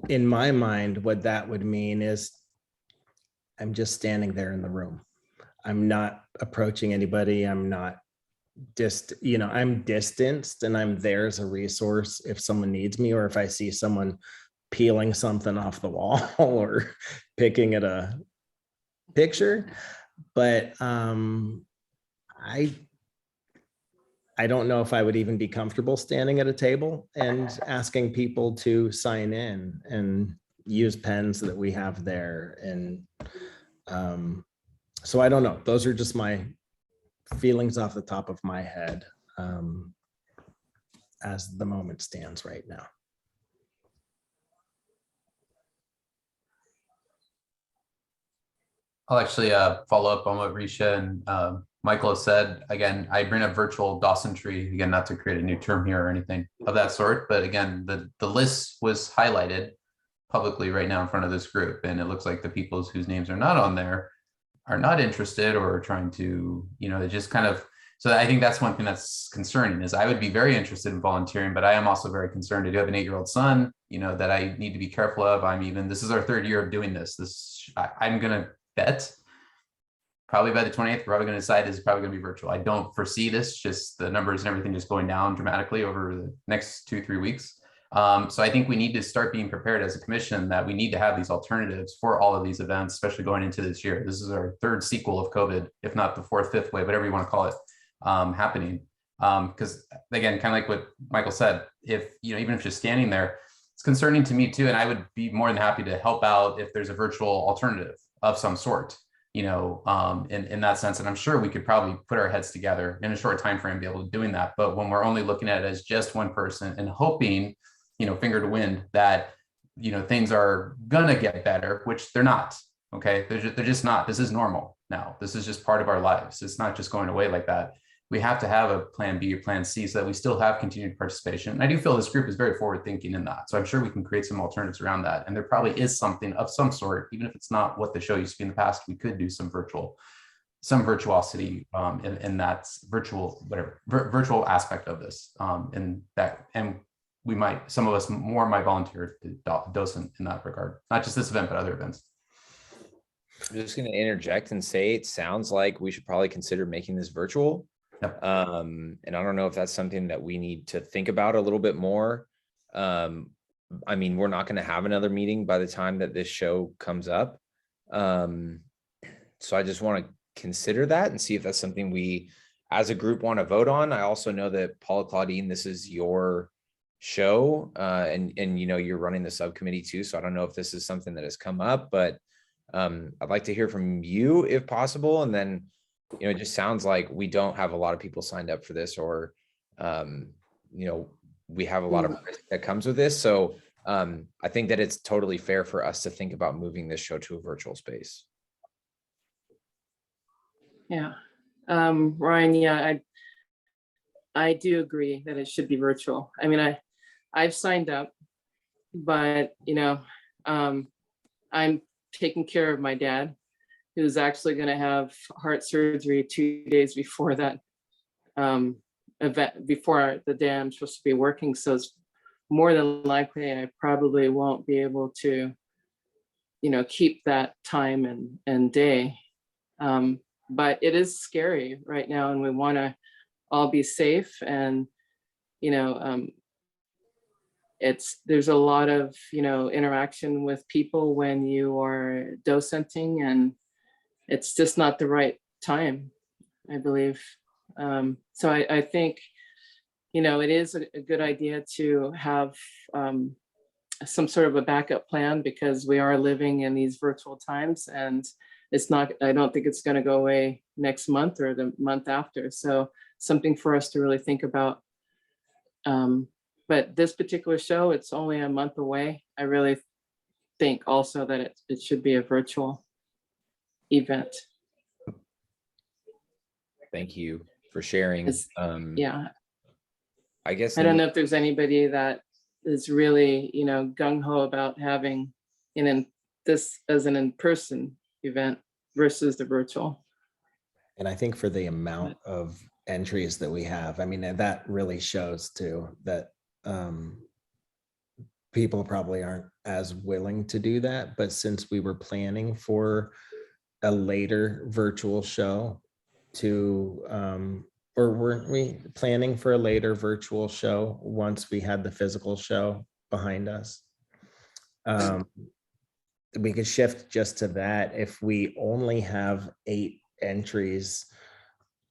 in my mind, what that would mean is I'm just standing there in the room. I'm not approaching anybody. I'm not I'm distanced and I'm there as a resource if someone needs me, or if I see someone peeling something off the wall or picking at a picture. But I don't know if I would even be comfortable standing at a table and asking people to sign in and use pens that we have there. And so I don't know. Those are just my feelings off the top of my head as the moment stands right now. I'll actually follow up on what Risha and Michael has said. Again, I bring up virtual docentry, again, not to create a new term here or anything of that sort, but again, the list was highlighted publicly right now in front of this group, and it looks like the people whose names are not on there are not interested or trying to, it just kind of, so I think that's one thing that's concerning, is I would be very interested in volunteering, but I am also very concerned. I do have an 8-year-old son, that I need to be careful of. This is our 3rd year of doing this. I'm going to bet probably by the 20th, we're probably going to decide this is probably going to be virtual. I don't foresee this, just the numbers and everything just going down dramatically over the next 2-3 weeks. So I think we need to start being prepared as a commission that we need to have these alternatives for all of these events, especially going into this year. This is our third sequel of COVID, if not the fourth, fifth wave, whatever you want to call it, happening. Because again, kind of like what Michael said, if, you know, even if you're standing there, it's concerning to me too. And I would be more than happy to help out if there's a virtual alternative of some sort, you know, in that sense. And I'm sure we could probably put our heads together in a short time frame, be able to doing that. But when we're only looking at it as just one person and hoping, you know, finger to wind that, you know, things are gonna get better, which they're not. Okay, they're just not. This is normal now. This is just part of our lives. It's not just going away like that. We have to have a plan B or plan C so that we still have continued participation. And I do feel this group is very forward thinking in that. So I'm sure we can create some alternatives around that. And there probably is something of some sort, even if it's not what the show used to be in the past, we could do some virtuosity in that virtual, whatever, virtual aspect of this. And we might, some of us more might volunteer to docent in that regard, not just this event, but other events. I'm just going to interject and say it sounds like we should probably consider making this virtual. Yep. And I don't know if that's something that we need to think about a little bit more. I mean, we're not going to have another meeting by the time that this show comes up. So I just want to consider that and see if that's something we as a group want to vote on. I also know that Paula, Claudine, this is your show and you know, you're running the subcommittee too. So I don't know if this is something that has come up, but I'd like to hear from you if possible. And then, you know, it just sounds like we don't have a lot of people signed up for this, or, you know, we have a lot of risk that comes with this. So I think that it's totally fair for us to think about moving this show to a virtual space. Yeah, Ryan, yeah, I do agree that it should be virtual. I mean, I've signed up, but, you know, I'm taking care of my dad, who's actually going to have heart surgery 2 days before that event, before the day I'm supposed to be working. So it's more than likely I probably won't be able to, you know, keep that time and day. But it is scary right now, and we want to all be safe. And, you know, there's a lot of, you know, interaction with people when you are docenting, and it's just not the right time, I believe. So I think, you know, it is a good idea to have some sort of a backup plan, because we are living in these virtual times, and it's not, I don't think it's going to go away next month or the month after. So something for us to really think about. But this particular show, it's only a month away. I really think also that it should be a virtual event. Thank you for sharing. Yeah. I guess I don't know if there's anybody that is really, you know, gung-ho about having, you know, this as an in-person event versus the virtual. And I think for the amount of entries that we have, I mean, that really shows too that people probably aren't as willing to do that. But since we were planning for a later virtual show or weren't we planning for a later virtual show once we had the physical show behind us? We could shift just to that. If we only have 8 entries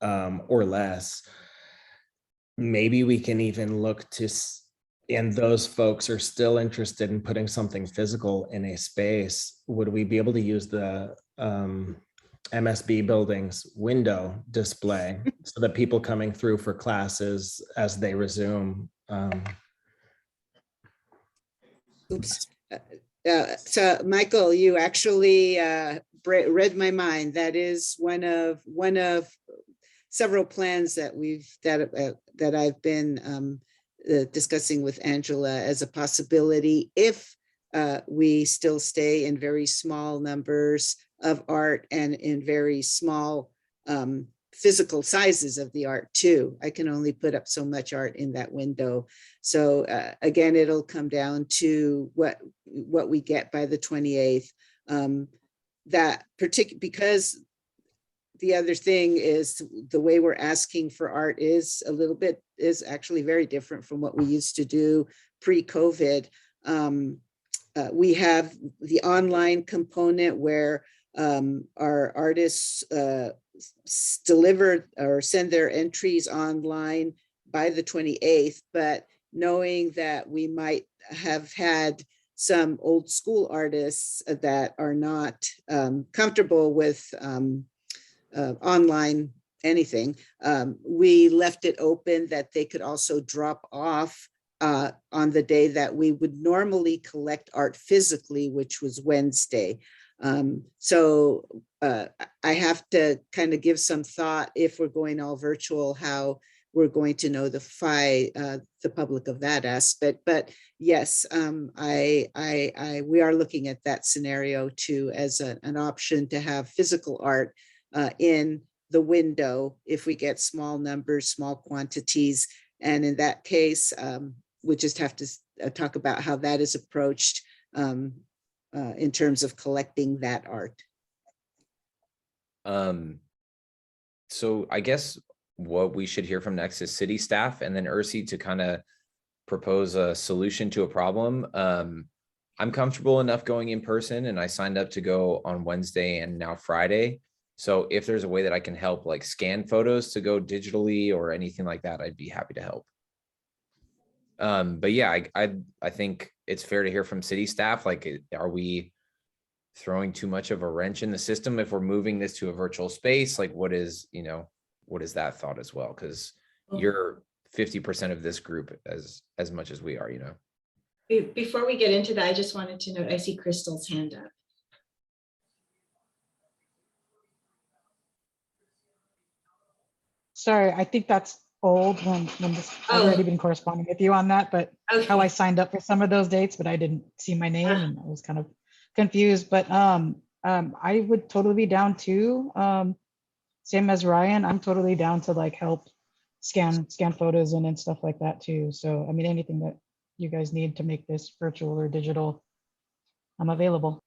or less, maybe we can even look to, and those folks are still interested in putting something physical in a space. Would we be able to use the MSB building's window display so that people coming through for classes as they resume? Oops. So Michael, you actually read my mind. That is one of several plans that I've been discussing with Angela as a possibility if we still stay in very small numbers of art and in very small physical sizes of the art too. I can only put up so much art in that window. So again, it'll come down to what we get by the 28th. Because the other thing is the way we're asking for art is actually very different from what we used to do pre-COVID. We have the online component where our artists deliver or send their entries online by the 28th, but knowing that we might have had some old school artists that are not comfortable with online anything, we left it open that they could also drop off on the day that we would normally collect art physically, which was Wednesday. So I have to kind of give some thought, if we're going all virtual, how we're going to notify the public of that aspect. But yes, we are looking at that scenario too as an option to have physical art in the window if we get small numbers, small quantities. And in that case, we just have to talk about how that is approached in terms of collecting that art. So I guess what we should hear from next is city staff, and then Ursi to kind of propose a solution to a problem. I'm comfortable enough going in person, and I signed up to go on Wednesday and now Friday. So if there's a way that I can help, like scan photos to go digitally or anything like that, I'd be happy to help. But yeah, I think it's fair to hear from city staff. Like, are we throwing too much of a wrench in the system if we're moving this to a virtual space? Like, what is that thought as well? Because you're 50% of this group as much as we are, Before we get into that, I just wanted to note, I see Crystal's hand up. Sorry, I think that's old when this, I've already been corresponding with you on that, but how I signed up for some of those dates, but I didn't see my name and I was kind of confused. But I would totally be down too. Same as Ryan, I'm totally down to like help scan photos and stuff like that too. So I mean, anything that you guys need to make this virtual or digital, I'm available.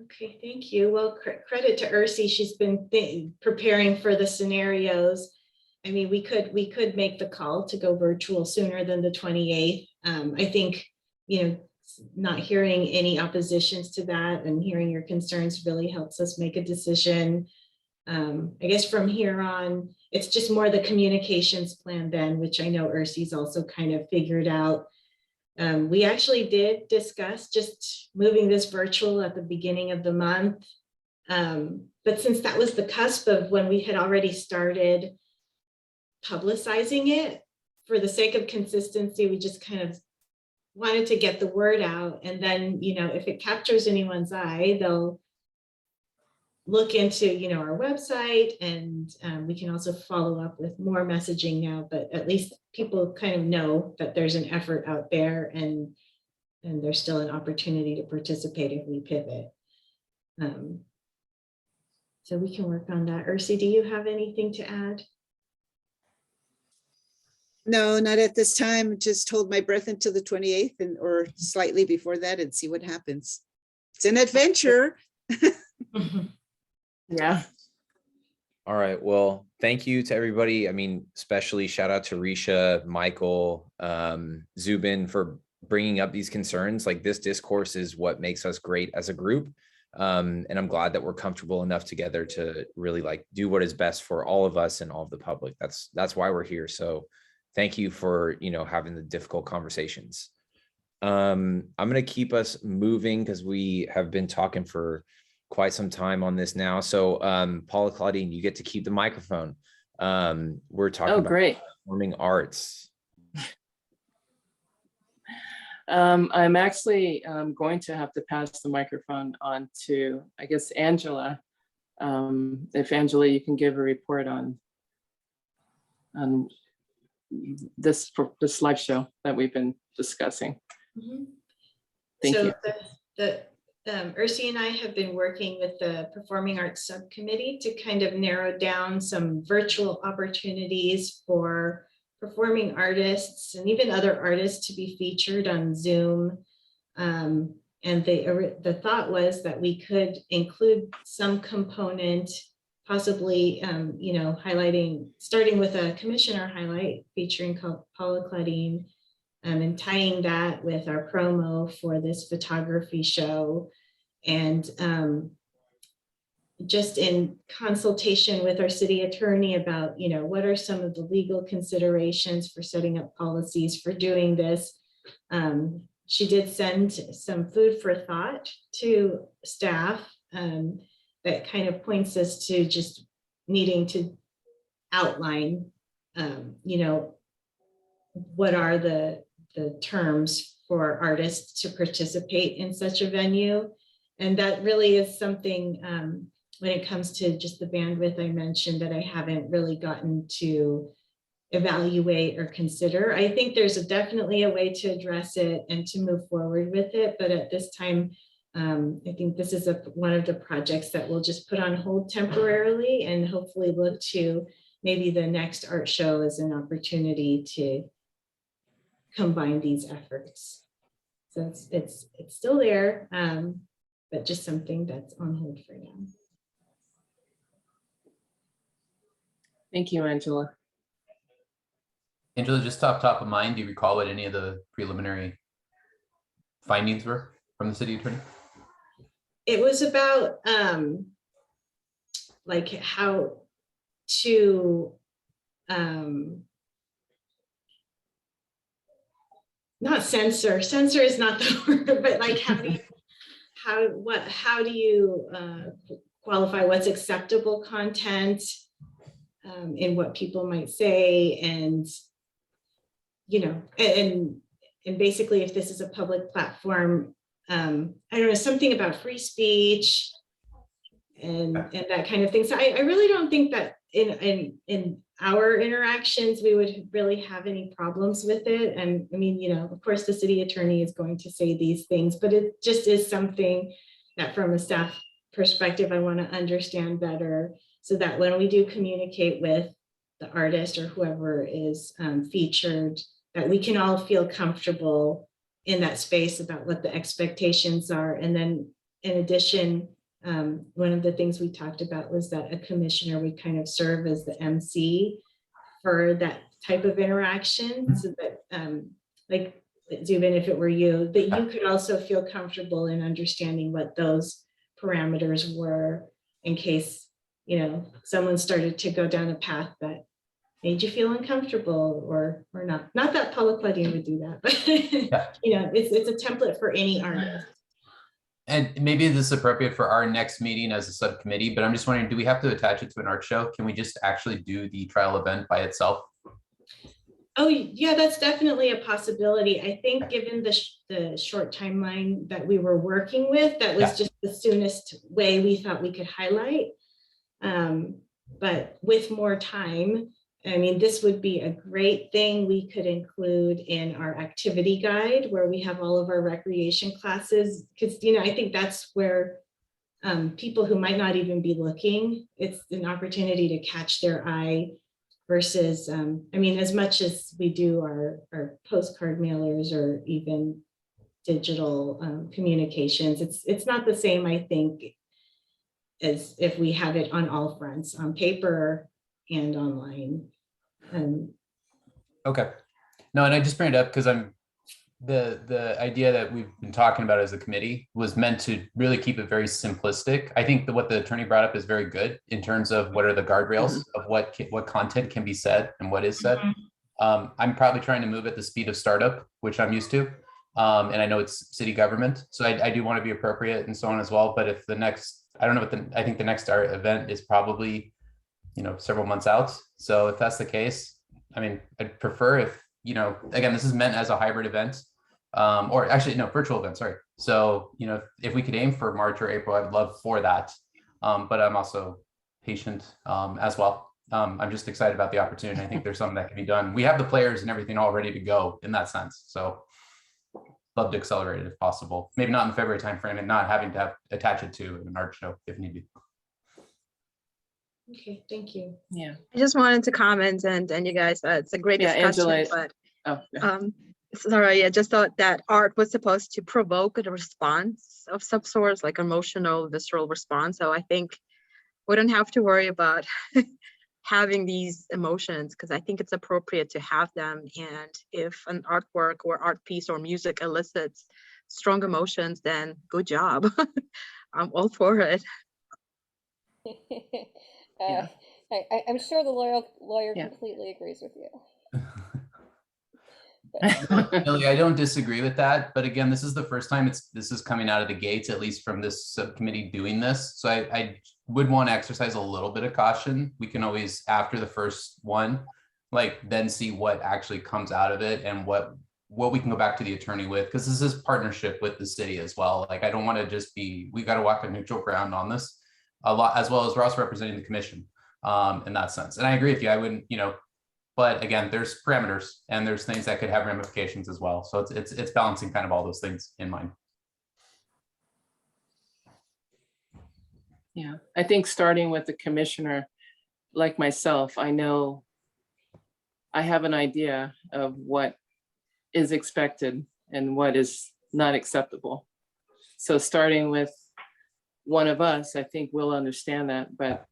Okay, thank you. Well, credit to Ursi. She's been preparing for the scenarios. I mean, we could make the call to go virtual sooner than the 28th. I think, not hearing any oppositions to that and hearing your concerns really helps us make a decision. I guess from here on, it's just more the communications plan then, which I know Ursi's also kind of figured out. We actually did discuss just moving this virtual at the beginning of the month. But since that was the cusp of when we had already started publicizing it, for the sake of consistency, we just kind of wanted to get the word out. And then, if it captures anyone's eye, they'll look into, our website, and we can also follow up with more messaging now, but at least people kind of know that there's an effort out there and there's still an opportunity to participate if we pivot. So we can work on that. Ursi, do you have anything to add? No, not at this time. Just hold my breath until the 28th or slightly before that and see what happens. It's an adventure. Yeah. All right. Well, thank you to everybody. I mean, especially shout out to Risha, Michael, Zubin for bringing up these concerns. Like, this discourse is what makes us great as a group. And I'm glad that we're comfortable enough together to really do what is best for all of us and all of the public. That's why we're here. So thank you for, having the difficult conversations. I'm going to keep us moving because we have been talking for quite some time on this now. So Paula, Claudine, you get to keep the microphone. We're talking about great. performing arts. I'm actually going to have to pass the microphone on to, I guess, Angela. If Angela, you can give a report on this live show that we've been discussing. Mm-hmm. Thank you. Ursi and I have been working with the Performing Arts Subcommittee to kind of narrow down some virtual opportunities for performing artists and even other artists to be featured on Zoom. And the thought was that we could include some component, possibly, highlighting, starting with a commissioner highlight featuring Paula Claudine, and tying that with our promo for this photography show. And just in consultation with our city attorney about, what are some of the legal considerations for setting up policies for doing this. She did send some food for thought to staff that kind of points us to just needing to outline, what are the terms for artists to participate in such a venue. And that really is something, when it comes to just the bandwidth I mentioned, that I haven't really gotten to evaluate or consider. I think there's definitely a way to address it and to move forward with it. But at this time, I think this is one of the projects that we'll just put on hold temporarily and hopefully look to maybe the next art show as an opportunity to combine these efforts. So it's still there, but just something that's on hold for now. Thank you, Angela. Angela, just top of mind, do you recall what any of the preliminary findings were from the city attorney? It was about like how to not censor is not the word, but like how do you qualify what's acceptable content in what people might say, and and basically if this is a public platform, I don't know, something about free speech and that kind of thing. So I really don't think that in our interactions we would really have any problems with it. And I mean, of course the city attorney is going to say these things, but it just is something that from a staff perspective I want to understand better, so that when we do communicate with the artist or whoever is featured, that we can all feel comfortable in that space about what the expectations are. And then in addition, one of the things we talked about was that a commissioner would kind of serve as the MC for that type of interaction, so that like Zubin, if it were you, that you could also feel comfortable in understanding what those parameters were in case someone started to go down a path that made you feel uncomfortable or not. Not that Paula Claudine would do that, but it's a template for any artist. And maybe this is appropriate for our next meeting as a subcommittee, but I'm just wondering, do we have to attach it to an art show? Can we just actually do the trial event by itself? Oh yeah, that's definitely a possibility. I think given the short timeline that we were working with, that was just the soonest way we thought we could highlight. But with more time, I mean, this would be a great thing we could include in our activity guide where we have all of our recreation classes, because I think that's where people who might not even be looking, it's an opportunity to catch their eye versus, I mean, as much as we do our postcard mailers or even digital communications, it's not the same, I think, as if we have it on all fronts, on paper and online. Okay. No, and I just bring it up because the idea that we've been talking about as a committee was meant to really keep it very simplistic. I think that what the attorney brought up is very good in terms of what are the guardrails of what content can be said and what is said. I'm probably trying to move at the speed of startup, which I'm used to. And I know it's city government, so I do want to be appropriate and so on as well. But if the next, I don't know what I think the next art event is probably, several months out. So if that's the case, I mean, I'd prefer if, again, this is meant as a hybrid event, or actually no, virtual event, sorry. So, if we could aim for March or April, I'd love for that. But I'm also patient as well. I'm just excited about the opportunity. I think there's something that can be done. We have the players and everything all ready to go in that sense. So love to accelerate it if possible. Maybe not in the February timeframe and not having to attach it to an art show if need be. Okay, thank you. Yeah. I just wanted to comment and you guys, it's a great discussion, Angela, but Sorry, I just thought that art was supposed to provoke a response of some sort, like emotional, visceral response. So I think we don't have to worry about having these emotions because I think it's appropriate to have them. And if an artwork or art piece or music elicits strong emotions, then good job. I'm all for it. Uh, I'm sure the lawyer Yeah. completely agrees with you. Millie, I don't disagree with that, but again, this is the first time this is coming out of the gates, at least from this subcommittee doing this. So I would want to exercise a little bit of caution. We can always, after the first one, like then see what actually comes out of it and what we can go back to the attorney with, because this is partnership with the city as well. Like I don't want to just be, we got to walk a neutral ground on this a lot, as well as we're also representing the commission in that sense. And I agree with you. I wouldn't, but again, there's parameters and there's things that could have ramifications as well. So it's balancing kind of all those things in mind. Yeah, I think starting with the commissioner, like myself, I know I have an idea of what is expected and what is not acceptable. So starting with one of us, I think we'll understand that, but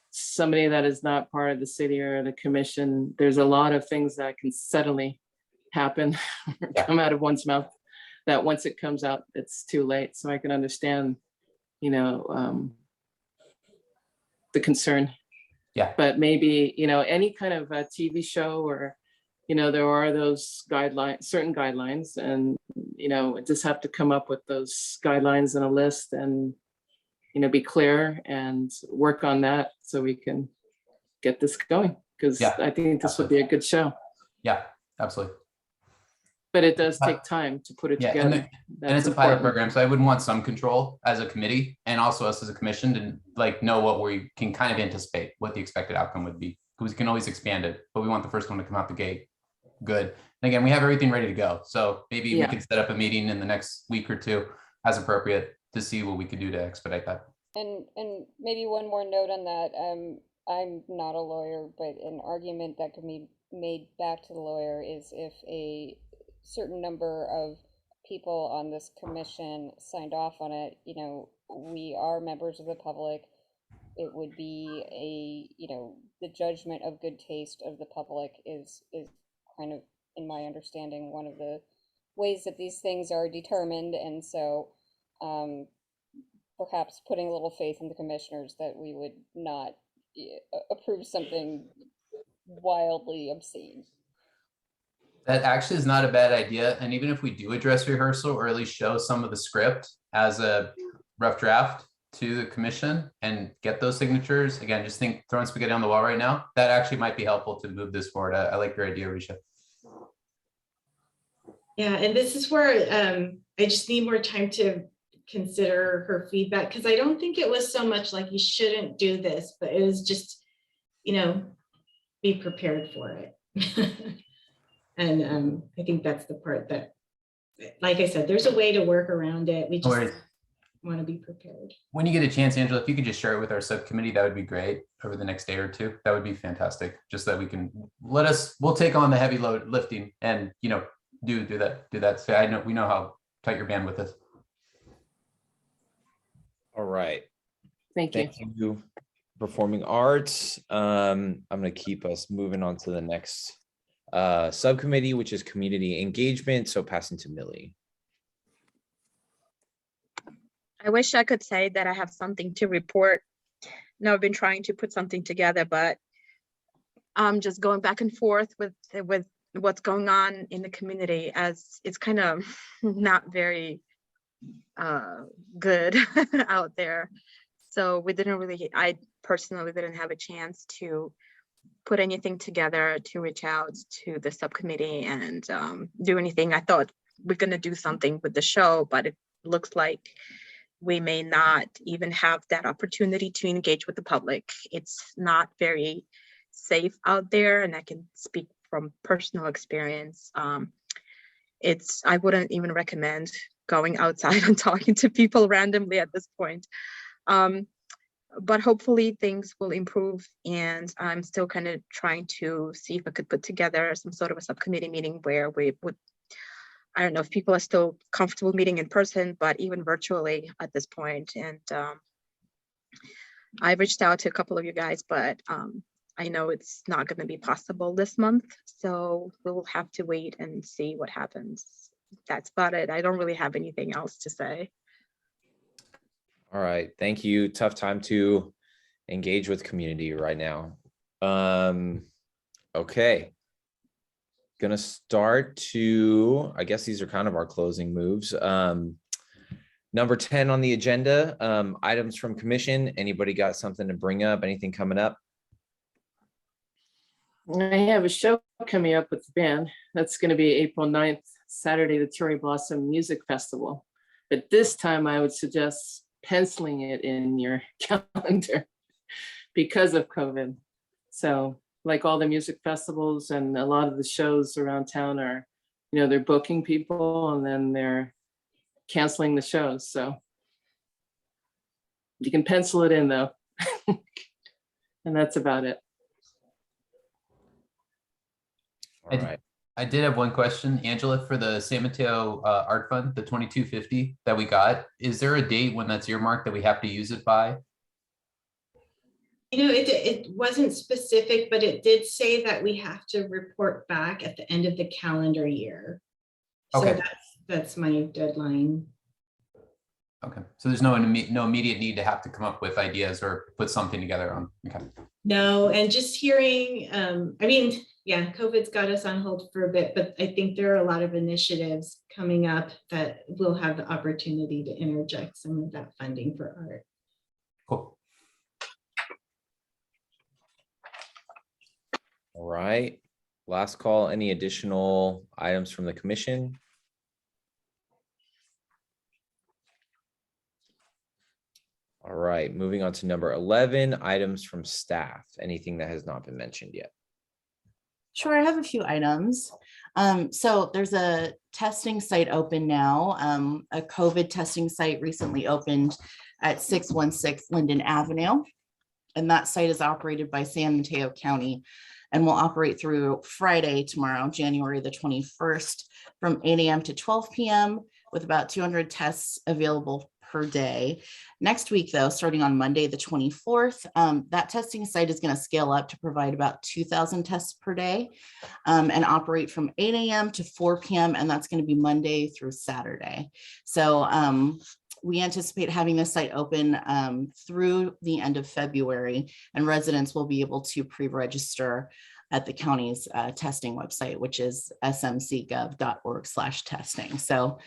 somebody that is not part of the city or the commission, there's a lot of things that can suddenly happen or come out of one's mouth that once it comes out, it's too late. So I can understand, the concern. Yeah. But maybe, any kind of a TV show or, there are those guidelines, certain guidelines, and, just have to come up with those guidelines and a list and, be clear and work on that so we can get this going. Because I think this would be a good show. Yeah, absolutely. But it does take time to put it together. And it's a pilot program, so I would want some control as a committee and also us as a commission to know what we can kind of anticipate what the expected outcome would be. Because we can always expand it, but we want the first one to come out the gate good. And again, we have everything ready to go. So maybe we could set up a meeting in the next week or two as appropriate to see what we could do to expedite that. And maybe one more note on that. I'm not a lawyer, but an argument that could be made back to the lawyer is if a certain number of people on this commission signed off on it, we are members of the public. It would be the judgment of good taste of the public is kind of, in my understanding, one of the ways that these things are determined. And so perhaps putting a little faith in the commissioners that we would not approve something wildly obscene. That actually is not a bad idea. And even if we do a dress rehearsal or at least show some of the script as a rough draft to the commission and get those signatures, again, just think throwing spaghetti on the wall right now, that actually might be helpful to move this forward. I like your idea, Risha. Yeah, and this is where I just need more time to consider her feedback, because I don't think it was so much like you shouldn't do this, but it was just, be prepared for it. And I think that's the part that, like I said, there's a way to work around it. We just want to be prepared. When you get a chance, Angela, if you could just share it with our subcommittee, that would be great over the next day or two. That would be fantastic. Just that we can we'll take on the heavy load lifting and, do that. So we know how tight your bandwidth is. All right. Thank you. Performing arts. I'm going to keep us moving on to the next subcommittee, which is community engagement. So passing to Millie. I wish I could say that I have something to report. No, I've been trying to put something together, but I'm just going back and forth with what's going on in the community, as it's kind of not very good out there. So I personally didn't have a chance to put anything together to reach out to the subcommittee and do anything. I thought we're going to do something with the show, but it looks like we may not even have that opportunity to engage with the public. It's not very safe out there, and I can speak from personal experience. I wouldn't even recommend going outside and talking to people randomly at this point. But hopefully things will improve, and I'm still kind of trying to see if I could put together some sort of a subcommittee meeting where we would I don't know if people are still comfortable meeting in person, but even virtually at this point. And I reached out to a couple of you guys, but I know it's not going to be possible this month. So we'll have to wait and see what happens. That's about it. I don't really have anything else to say. All right, thank you. Tough time to engage with community right now. Okay. Gonna start to, I guess these are kind of our closing moves. Number 10 on the agenda, items from commission. Anybody got something to bring up? Anything coming up? I have a show coming up with the band. That's going to be April 9th, Saturday, the Cherry Blossom Music Festival. But this time I would suggest penciling it in your calendar because of COVID. So like all the music festivals and a lot of the shows around town are, you know, they're booking people and then they're canceling the shows. So you can pencil it in though. And that's about it. All right. I did have one question, Angela, for the San Mateo Art Fund, the 2250 that we got. Is there a date when that's earmarked that we have to use it by? You know, it wasn't specific, but it did say that we have to report back at the end of the calendar year. Okay. So that's my deadline. Okay, so there's no immediate need to have to come up with ideas or put something together on. Okay. No, and just hearing, I mean, yeah, COVID's got us on hold for a bit, but I think there are a lot of initiatives coming up that will have the opportunity to interject some of that funding for art. Cool. All right. Last call. Any additional items from the commission? All right, moving on to number 11, items from staff. Anything that has not been mentioned yet? Sure, I have a few items. So there's a testing site open now. A COVID testing site recently opened at 616 Linden Avenue. And that site is operated by San Mateo County and will operate through Friday, tomorrow, January the 21st, from 8 a.m. to 12 p.m. with about 200 tests available per day. Next week, though, starting on Monday, the 24th, that testing site is going to scale up to provide about 2,000 tests per day and operate from 8 a.m. to 4 p.m. And that's going to be Monday through Saturday. So we anticipate having this site open through the end of February, and residents will be able to pre-register at the county's testing website, which is smcgov.org/testing. So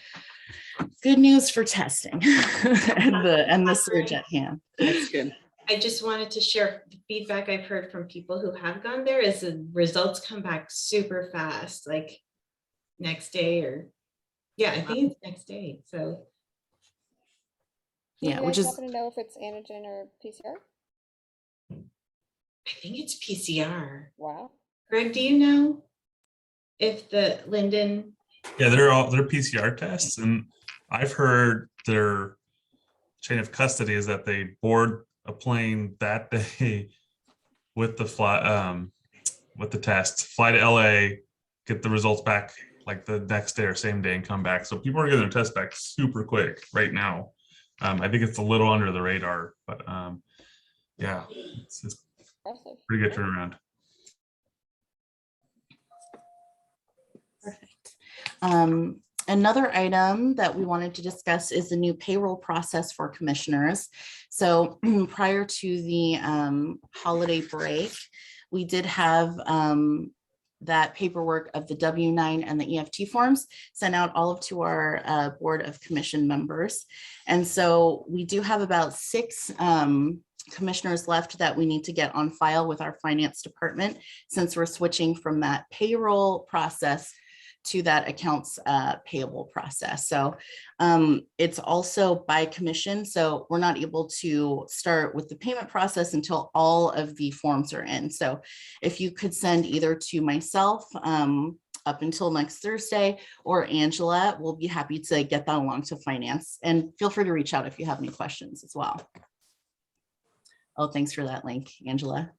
good news for testing and the surge at hand. That's good. I just wanted to share the feedback I've heard from people who have gone there is the results come back super fast, like next day yeah, I think it's next day. So yeah, Do you which guys is happen to know if it's antigen or PCR? I think it's PCR. Wow. Greg, do you know if the Linden? Yeah, they're PCR tests, and I've heard their chain of custody is that they board a plane that day with the test, fly to LA, get the results back like the next day or same day and come back. So people are getting their tests back super quick right now. I think it's a little under the radar, but yeah, it's pretty good turnaround. perfect. Another item that we wanted to discuss is the new payroll process for commissioners. So prior to the holiday break, we did have that paperwork of the W-9 and the EFT forms sent out all of to our Board of Commission members. And so we do have about 6 commissioners left that we need to get on file with our finance department, since we're switching from that payroll process to that accounts payable process. So it's also by commission. So we're not able to start with the payment process until all of the forms are in. So if you could send either to myself up until next Thursday, or Angela, we'll be happy to get that along to finance. And feel free to reach out if you have any questions as well. Oh, thanks for that link, Angela,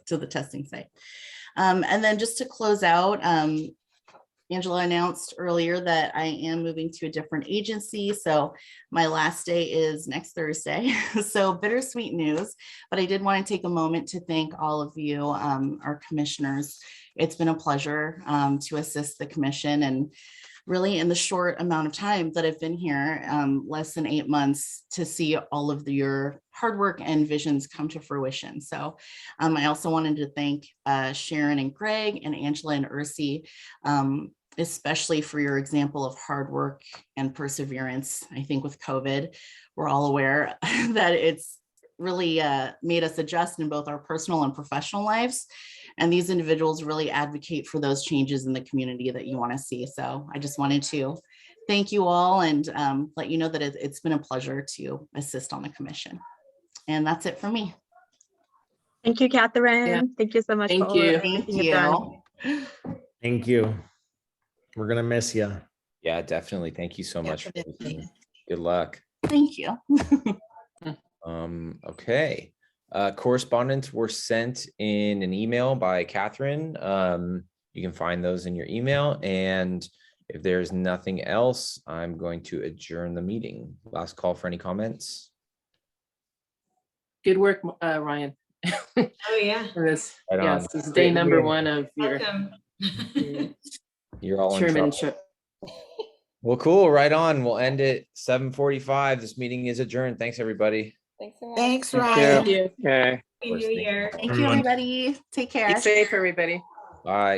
to the testing site. And then just to close out, Angela announced earlier that I am moving to a different agency. So my last day is next Thursday. So bittersweet news, but I did want to take a moment to thank all of you, our commissioners. It's been a pleasure to assist the commission, and really in the short amount of time that I've been here, less than 8 months, to see all of your hard work and visions come to fruition. So I also wanted to thank Sharon and Greg and Angela and Ursi, especially for your example of hard work and perseverance. I think with COVID, we're all aware that it's really made us adjust in both our personal and professional lives. And these individuals really advocate for those changes in the community that you want to see. So I just wanted to thank you all and let you know that it's been a pleasure to assist on the commission. And that's it for me. Thank you, Catherine. Yeah. Thank you so much Thank for you. everything you've done. Thank you. We're gonna miss you. Yeah, definitely. Thank you so much. For Definitely. everything. Good luck. Thank you. Okay. Correspondence were sent in an email by Catherine. You can find those in your email. And if there's nothing else, I'm going to adjourn the meeting. Last call for any comments. Good work, Ryan. Oh, yeah. For this, Right on. yes, this is day Great number meeting. 1 of your Welcome. You're all in trouble. chairmanship. Well, cool. Right on. We'll end at 7:45. This meeting is adjourned. Thanks, everybody. Thanks so much. Thanks, Thank Ryan. Thank you. Okay. Happy New Year. Thank you, everybody. Take care. Be safe, everybody. Bye.